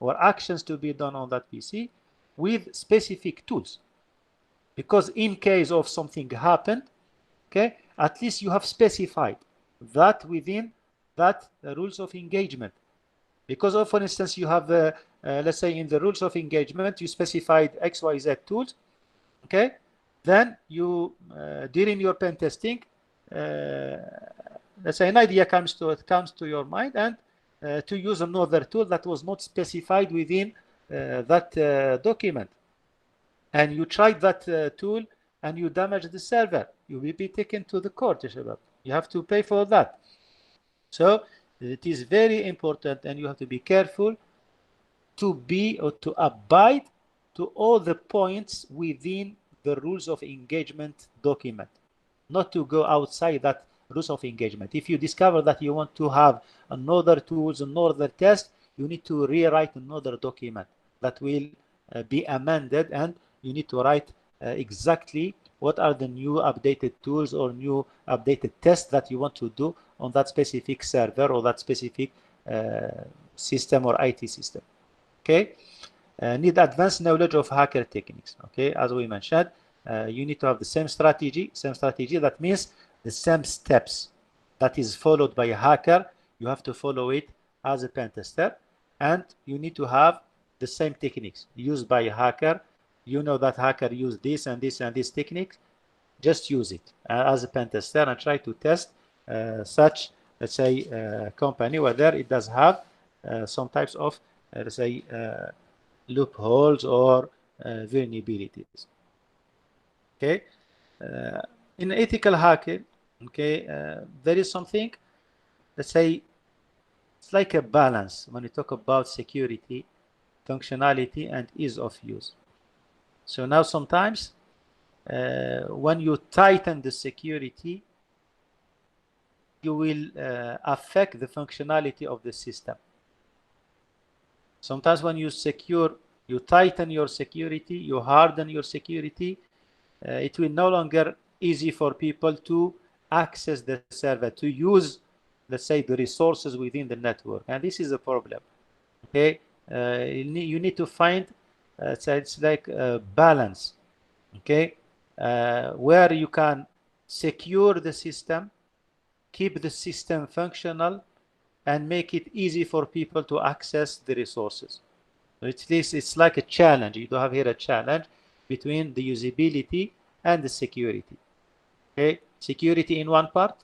or actions to be done on that PC with specific tools. Because in case of something happened, okay, at least you have specified that within that rules of engagement. Because of, for instance, you have, let's say in the rules of engagement, you specified XYZ tools, okay? Then you, during your pen testing, let's say an idea comes to your mind, and to use another tool that was not specified within that document. And you tried that tool and you damage the server. You will be taken to the court, Shabab. You have to pay for that. So it is very important, and you have to be careful to be or to abide to all the points within the rules of engagement document, not to go outside that rules of engagement. If you discover that you want to have another tools, another test, you need to rewrite another document that will be amended, and you need to write exactly what are the new updated tools or new updated tests that you want to do on that specific server or that specific system or IT system. Okay, need advanced knowledge of hacker techniques. Okay, as we mentioned, you need to have the same strategy. That means the same steps that is followed by a hacker. You have to follow it as a pen tester, and you need to have the same techniques used by a hacker. You know that hacker used this and this and this technique. Just use it as a pen tester and try to test such, let's say, company, whether it does have some types of, let's say, loopholes or vulnerabilities. Okay, in ethical hacking, okay, there is something, let's say, it's like a balance when you talk about security, functionality, and ease of use. So now sometimes when you tighten the security, you will affect the functionality of the system. Sometimes when you tighten your security, you harden your security, it will no longer easy for people to access the server, to use, let's say, the resources within the network, and this is a problem. Okay, you need to find, so it's like a balance. Okay, where you can secure the system, keep the system functional, and make it easy for people to access the resources. So it's like a challenge. You have here a challenge between the usability and the security. Okay, security in one part,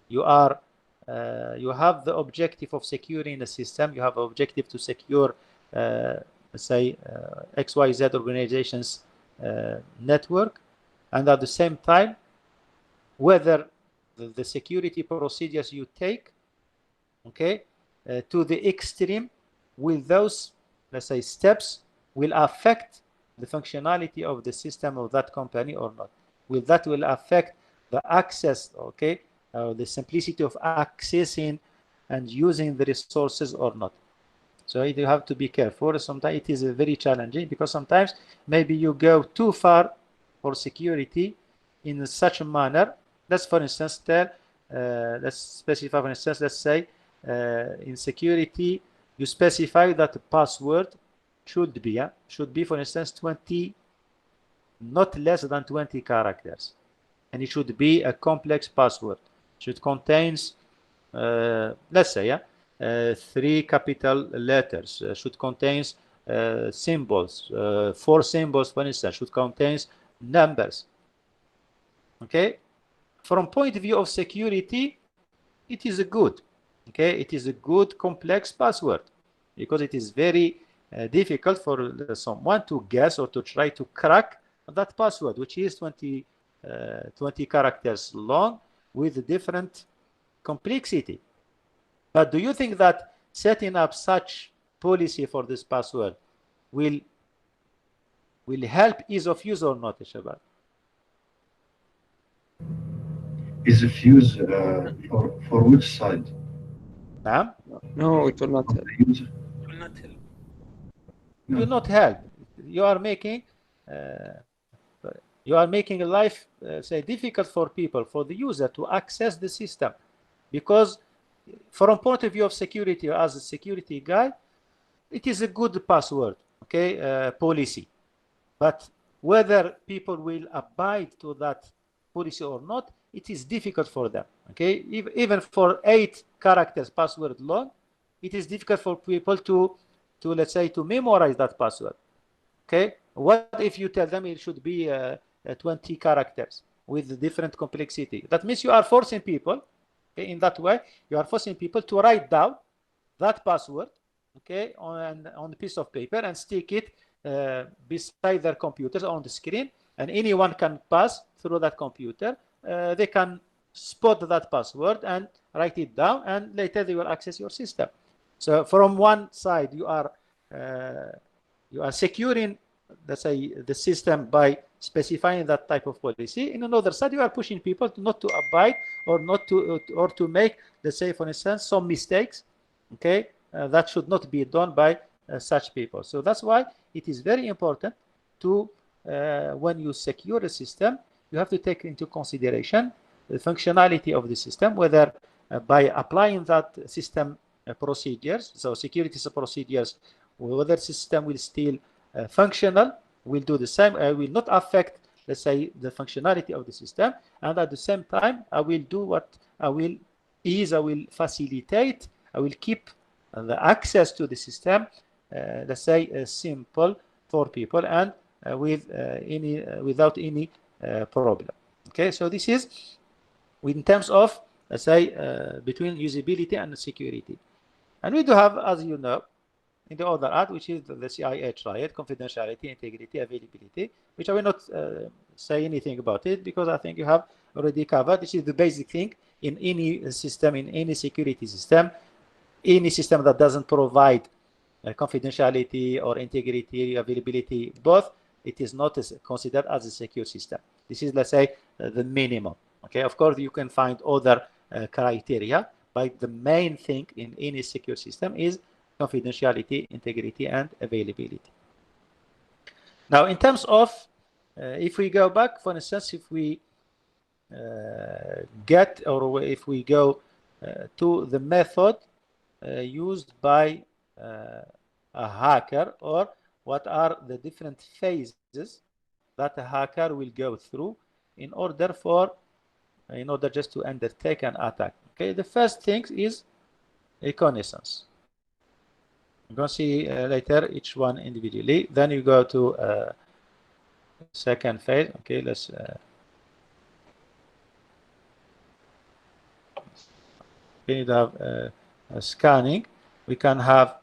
you have the objective of securing the system. You have objective to secure, let's say, XYZ organization's network, and at the same time, whether the security procedures you take, okay, to the extreme, will those, let's say, steps will affect the functionality of the system of that company or not? Will that affect the access, okay, the simplicity of accessing and using the resources or not? So you have to be careful. Sometimes it is very challenging, because sometimes maybe you go too far for security in such a manner. Let's, for instance, let's specify, for instance, let's say in security, you specify that the password should be, for instance, 20, not less than 20 characters, and it should be a complex password. Should contains, let's say, 3 capital letters. Should contains symbols, 4 symbols, for instance. Should contains numbers. Okay, from point of view of security, it is a good. Okay, it is a good complex password, because it is very difficult for someone to guess or to try to crack that password, which is 20 characters long with different complexity. But do you think that setting up such policy for this password will help ease of use or not, Shabab? Ease of use for which side? No, it will not help. The user? It will not help. It will not help. You are making life, say, difficult for people, for the user to access the system, because from point of view of security, as a security guy, it is a good password, okay, policy. But whether people will abide to that policy or not, it is difficult for them. Okay, even for 8 characters password long, it is difficult for people to let's say, to memorize that password. Okay, what if you tell them it should be 20 characters with different complexity? That means you are forcing people, okay, in that way, you are forcing people to write down that password, okay, on a piece of paper and stick it beside their computers on the screen, and anyone can pass through that computer. They can spot that password and write it down, and later they will access your system. So from one side, you are securing, let's say, the system by specifying that type of policy. In another side, you are pushing people not to abide or to make, let's say, for instance, some mistakes, okay, that should not be done by such people. So that's why it is very important to, when you secure a system, you have to take into consideration the functionality of the system, whether by applying that system procedures. So security procedures, whether system will still functional, will do the same. I will not affect, let's say, the functionality of the system, and at the same time, I will do what I will I will facilitate, I will keep the access to the system, let's say, simple for people and without any problem. Okay, so this is in terms of, let's say, between usability and security. And we do have, as you know, in the other art, which is the CYS triad, confidentiality, integrity, availability, which I will not say anything about it because I think you have already covered. This is the basic thing in any system, in any security system, any system that doesn't provide confidentiality or integrity, availability, both, it is not considered as a secure system. This is, let's say, the minimum. Okay, of course, you can find other criteria, but the main thing in any secure system is confidentiality, integrity, and availability. Now, in terms of, if we go back, for instance, if we get, or if we go to the method used by a hacker, or what are the different phases that a hacker will go through in order just to undertake an attack. Okay, the first thing is reconnaissance. You're going to see later each one individually. Then you go to second phase. Okay, let's we need to have scanning. We can have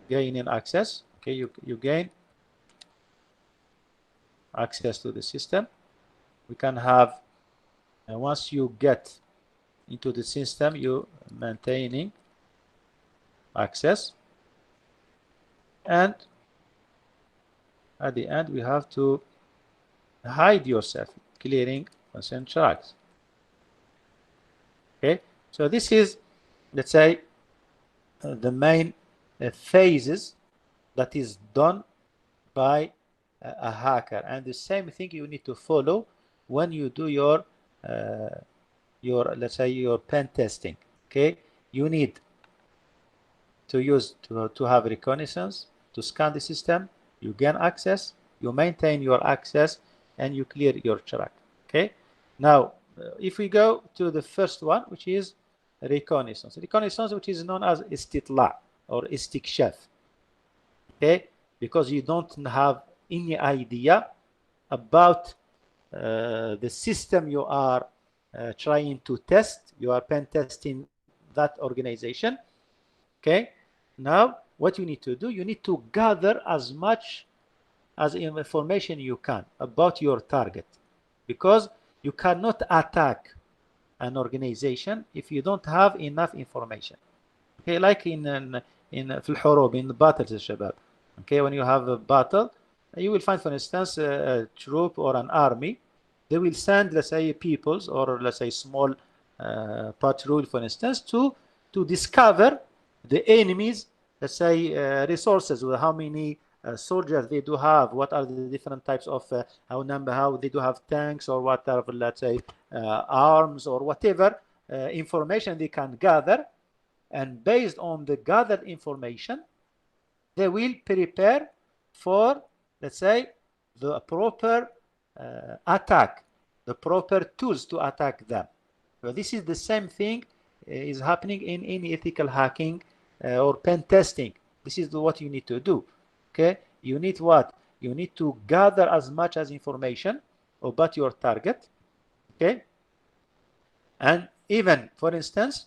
gaining access. Okay, you gain access to the system. We can have once you get into the system, you maintaining access, and at the end we have to hide yourself, clearing consent tracks. Okay, so this is, let's say, the main phases that is done by a hacker, and the same thing you need to follow when you do your let's say your pen testing. Okay, you need to use to have reconnaissance, to scan the system, you gain access, you maintain your access, and you clear your track. Okay, now if we go to the first one, which is reconnaissance, which is known as istitla or istikshaf. Okay, because you don't have any idea about the system you are trying to test. You are pen testing that organization. Okay, now what you need to do, you need to gather as much as information you can about your target, because you cannot attack an organization if you don't have enough information. Okay, like in في الحروب, in the battles, الشباب. Okay, when you have a battle, you will find, for instance, a troop or an army. They will send, let's say, peoples, or let's say small patrol, for instance, to discover the enemy's, let's say, resources, or how many soldiers they do have, what are the different types of how they do have tanks, or what are, let's say, arms, or whatever information they can gather. And based on the gathered information, they will prepare for, let's say, the proper attack, the proper tools to attack them. So this is the same thing is happening in any ethical hacking or pen testing. This is what you need to do. Okay, you need what? You need to gather as much as information about your target. Okay, and even, for instance,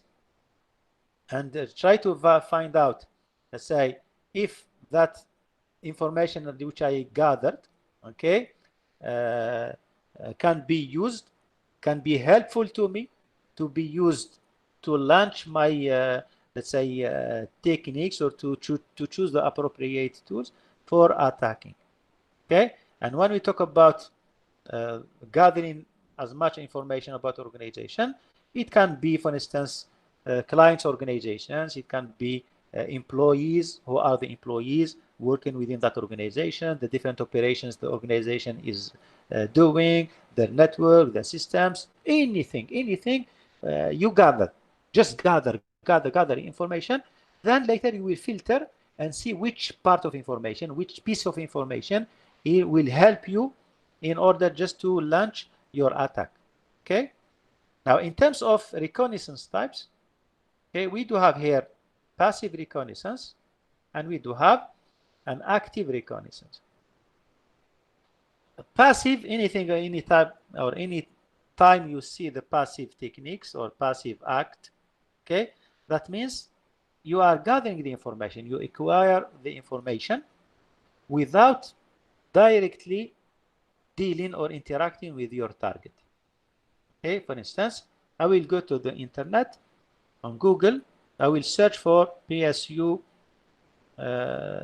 and try to find out, let's say, if that information which I gathered, okay, can be used, can be helpful to me, to be used to launch my, let's say, techniques, or to choose the appropriate tools for attacking. Okay, and when we talk about gathering as much information about organization, it can be, for instance, clients organizations, it can be employees, who are the employees working within that organization, the different operations the organization is doing, their network, their systems, anything you gather. Just gather information. Then later you will filter and see which part of information, which piece of information it will help you in order just to launch your attack. Okay. Now, in terms of reconnaissance types, okay, we do have here passive reconnaissance, and we do have an active reconnaissance. Passive, anything, any type, or any time you see the passive techniques or passive act, okay, that means you are gathering the information, you acquire the information without directly dealing or interacting with your target. Okay, for instance, I will go to the internet on Google. I will search for PSU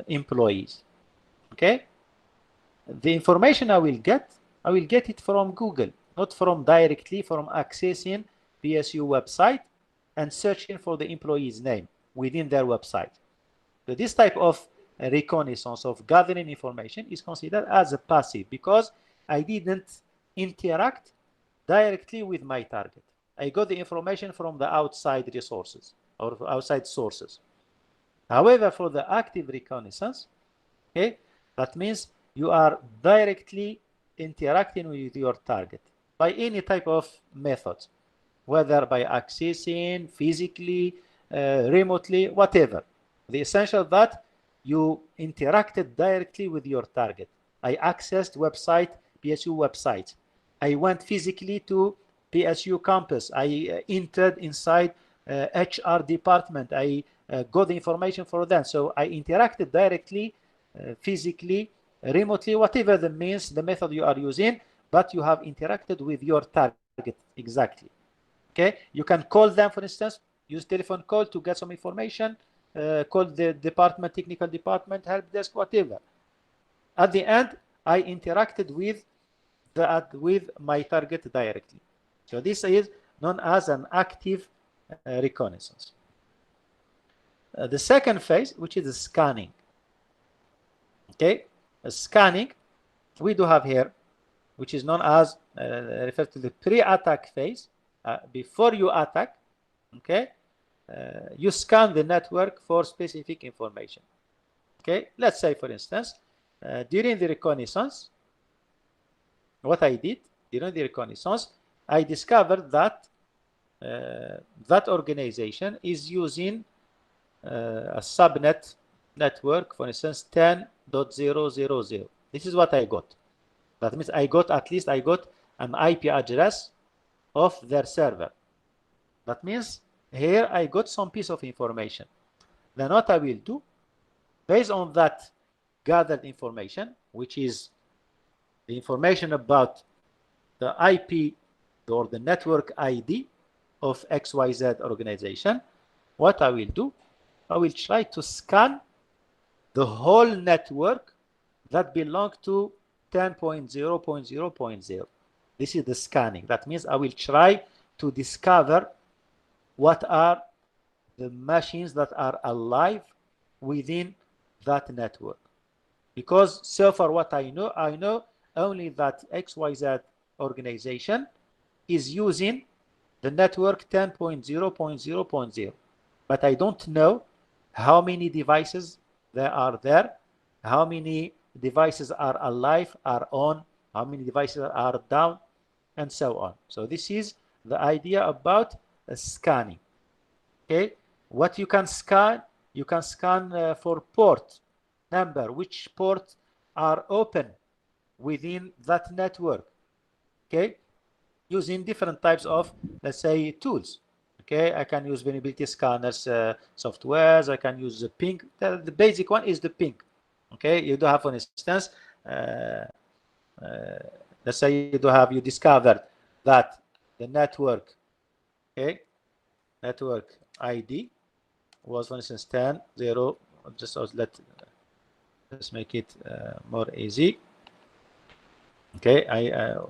employees. Okay, the information I will get it from Google, not from directly from accessing PSU website and searching for the employee's name within their website. So this type of reconnaissance of gathering information is considered as a passive because I didn't interact directly with my target. I got the information from the outside resources or outside sources. However, for the active reconnaissance, okay, that means you are directly interacting with your target by any type of method, whether by accessing physically, remotely, whatever. The essential that you interacted directly with your target. I accessed PSU website. I went physically to PSU campus. I entered inside HR department. I got the information for them. So I interacted directly, physically, remotely, whatever the means, the method you are using, but you have interacted with your target exactly. Okay, you can call them, for instance, use telephone call to get some information, call the department, technical department, help desk, whatever. At the end, I interacted with my target directly. So this is known as an active reconnaissance. The second phase, which is the scanning. Okay, scanning, we do have here, which is known as referred to the pre-attack phase. Before you attack, okay, you scan the network for specific information. Okay, let's say, for instance, during the reconnaissance, what I did during the reconnaissance, I discovered that that organization is using a subnet network, for instance, 10.0.0.0. This is what I got. That means I got an IP address of their server. That means here I got some piece of information. Then what I will do, based on that gathered information, which is the information about the IP or the network ID of XYZ organization, what I will do, I will try to scan the whole network that belong to 10.0.0.0. This is the scanning. That means I will try to discover what are the machines that are alive within that network. Because so far what I know only that XYZ organization is using the network 10.0.0.0. But I don't know how many devices there are there, how many devices are alive, are on, how many devices are down, and so on. So this is the idea about scanning. Okay, what you can scan for port number, which ports are open within that network. Okay, using different types of, let's say, tools. Okay, I can use vulnerability scanners, softwares. I can use the ping. The basic one is the ping. Okay, you do have, for instance, let's say you discovered that the network, okay, network ID was, for instance, 10.0. Just let's make it more easy. Okay,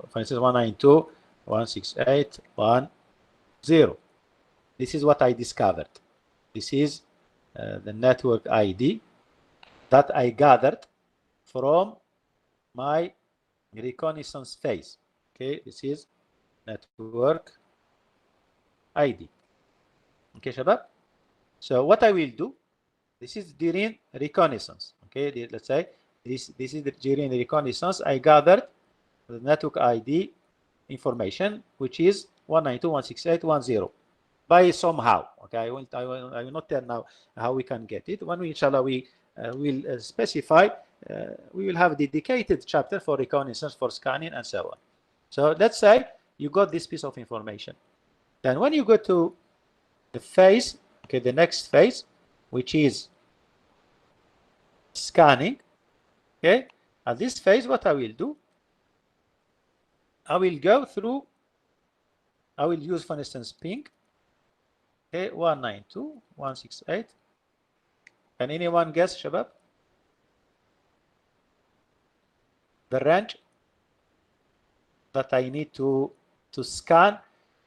for instance, 192.168.1.0. This is what I discovered. This is the network ID that I gathered from my reconnaissance phase. Okay, this is network ID. Okay, Shabab. So what I will do, this is during reconnaissance. Okay, let's say this is during reconnaissance. I gathered the network ID information, which is 192.168.10 by somehow. Okay, I will not tell now how we can get it. When we, inshallah, we will specify. We will have a dedicated chapter for reconnaissance, for scanning, and so on. So let's say you got this piece of information. Then when you go to the phase, okay, the next phase, which is scanning, okay, at this phase, what I will do, I will go through, I will use, for instance, ping, okay, 192.168. Can anyone guess, Shabab? The range that I need to scan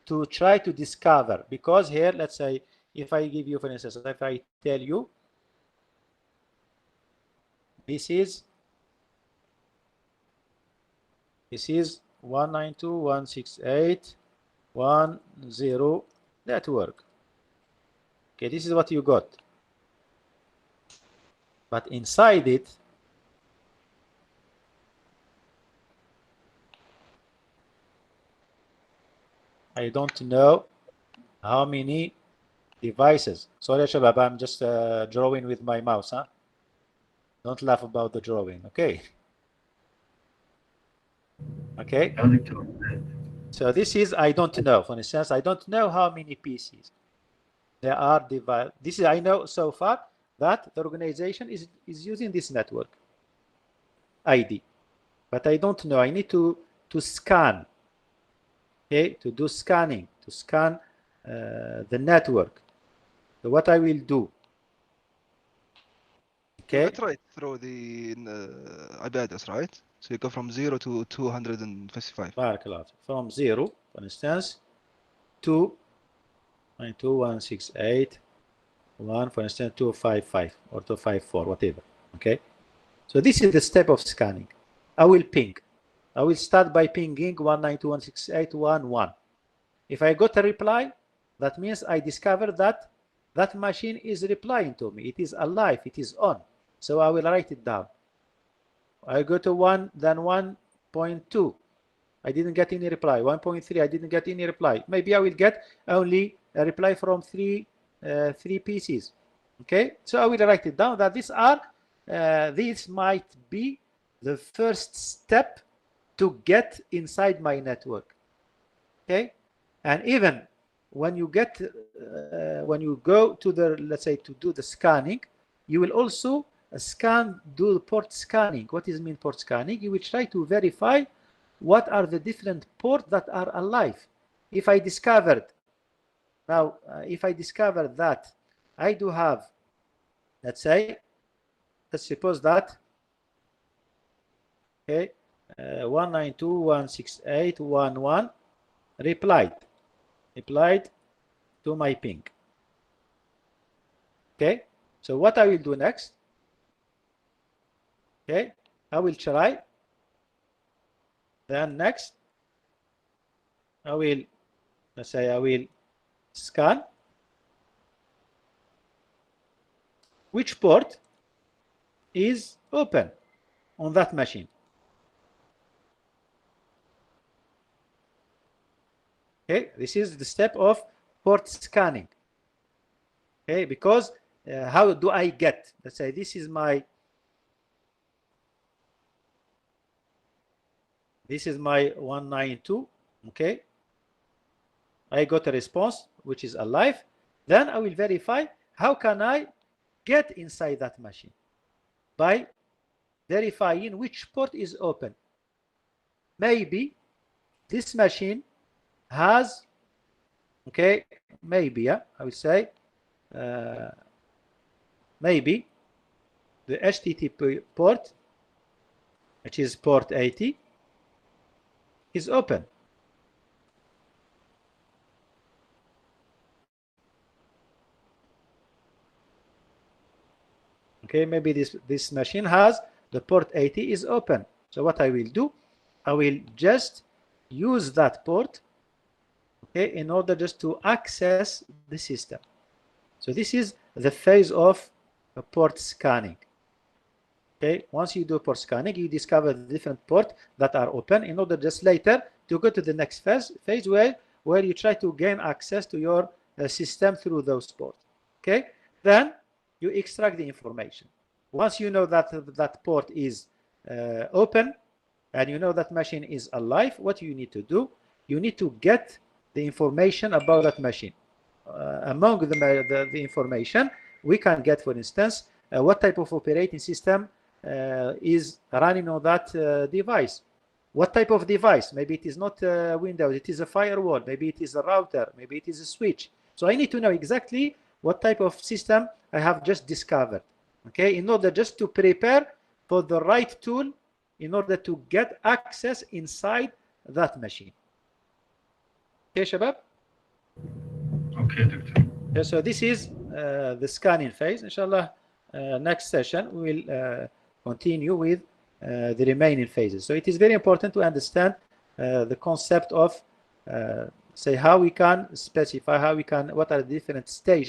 to try to discover, because here, let's say, if I give you, for instance, if I tell you this is 192.168.10 network. Okay, this is what you got. But inside it, I don't know how many devices. Sorry, Shabab, I'm just drawing with my mouse, huh? Don't laugh about the drawing, okay? Okay. So this is, I don't know. For instance, I don't know how many PCs there are devices. This is, I know so far that the organization is using this network ID, but I don't know. I need to scan, okay, to do scanning, to scan the network. So what I will do, okay, iterate through the IP address, right? So you go from 0 to 255. from 0, for instance, to 92.168.1, for instance, 255 or 254, whatever. Okay. So this is the step of scanning. I will ping. I will start by pinging 192.168.1.1. If I got a reply, that means I discovered that that machine is replying to me. It is alive. It is on. So I will write it down. I go to 1, then 1.2. I didn't get any reply. 1.3, I didn't get any reply. Maybe I will get only a reply from three PCs. Okay, so I will write it down that these are, this might be the first step to get inside my network. Okay, and even when you get, when you go to the, let's say, to do the scanning, you will also do port scanning. What does mean port scanning? You will try to verify what are the different ports that are alive. If I discovered, now, if I discover that I do have, let's say, let's suppose that, okay, 192.168.1.1 replied to my ping. Okay, so what I will do next, okay, I will try. Then next, I will, let's say, I will scan which port is open on that machine. Okay, this is the step of port scanning. Okay, because how do I get, let's say, this is my 192. Okay, I got a response which is alive. Then I will verify how can I get inside that machine by verifying which port is open. Maybe this machine has, okay, maybe, yeah, I will say, maybe the HTTP port, which is port 80, is open. Okay, maybe this machine has the port 80 is open. So what I will do, I will just use that port, okay, in order just to access the system. So this is the phase of port scanning. Okay, once you do port scanning, you discover the different ports that are open in order just later to go to the next phase where you try to gain access to your system through those ports. Okay, then you extract the information. Once you know that that port is open and you know that machine is alive, what you need to do, you need to get the information about that machine. Among the information we can get, for instance, what type of operating system is running on that device. What type of device? Maybe it is not Windows, it is a firewall, maybe it is a router, maybe it is a switch. So I need to know exactly what type of system I have just discovered, okay, in order just to prepare for the right tool in order to get access inside that machine. Okay, Shabab? Okay, Doctor. Yeah, so this is the scanning phase. Inshallah, next session we will continue with the remaining phases. So it is very important to understand the concept of say how we can specify, what are the different stages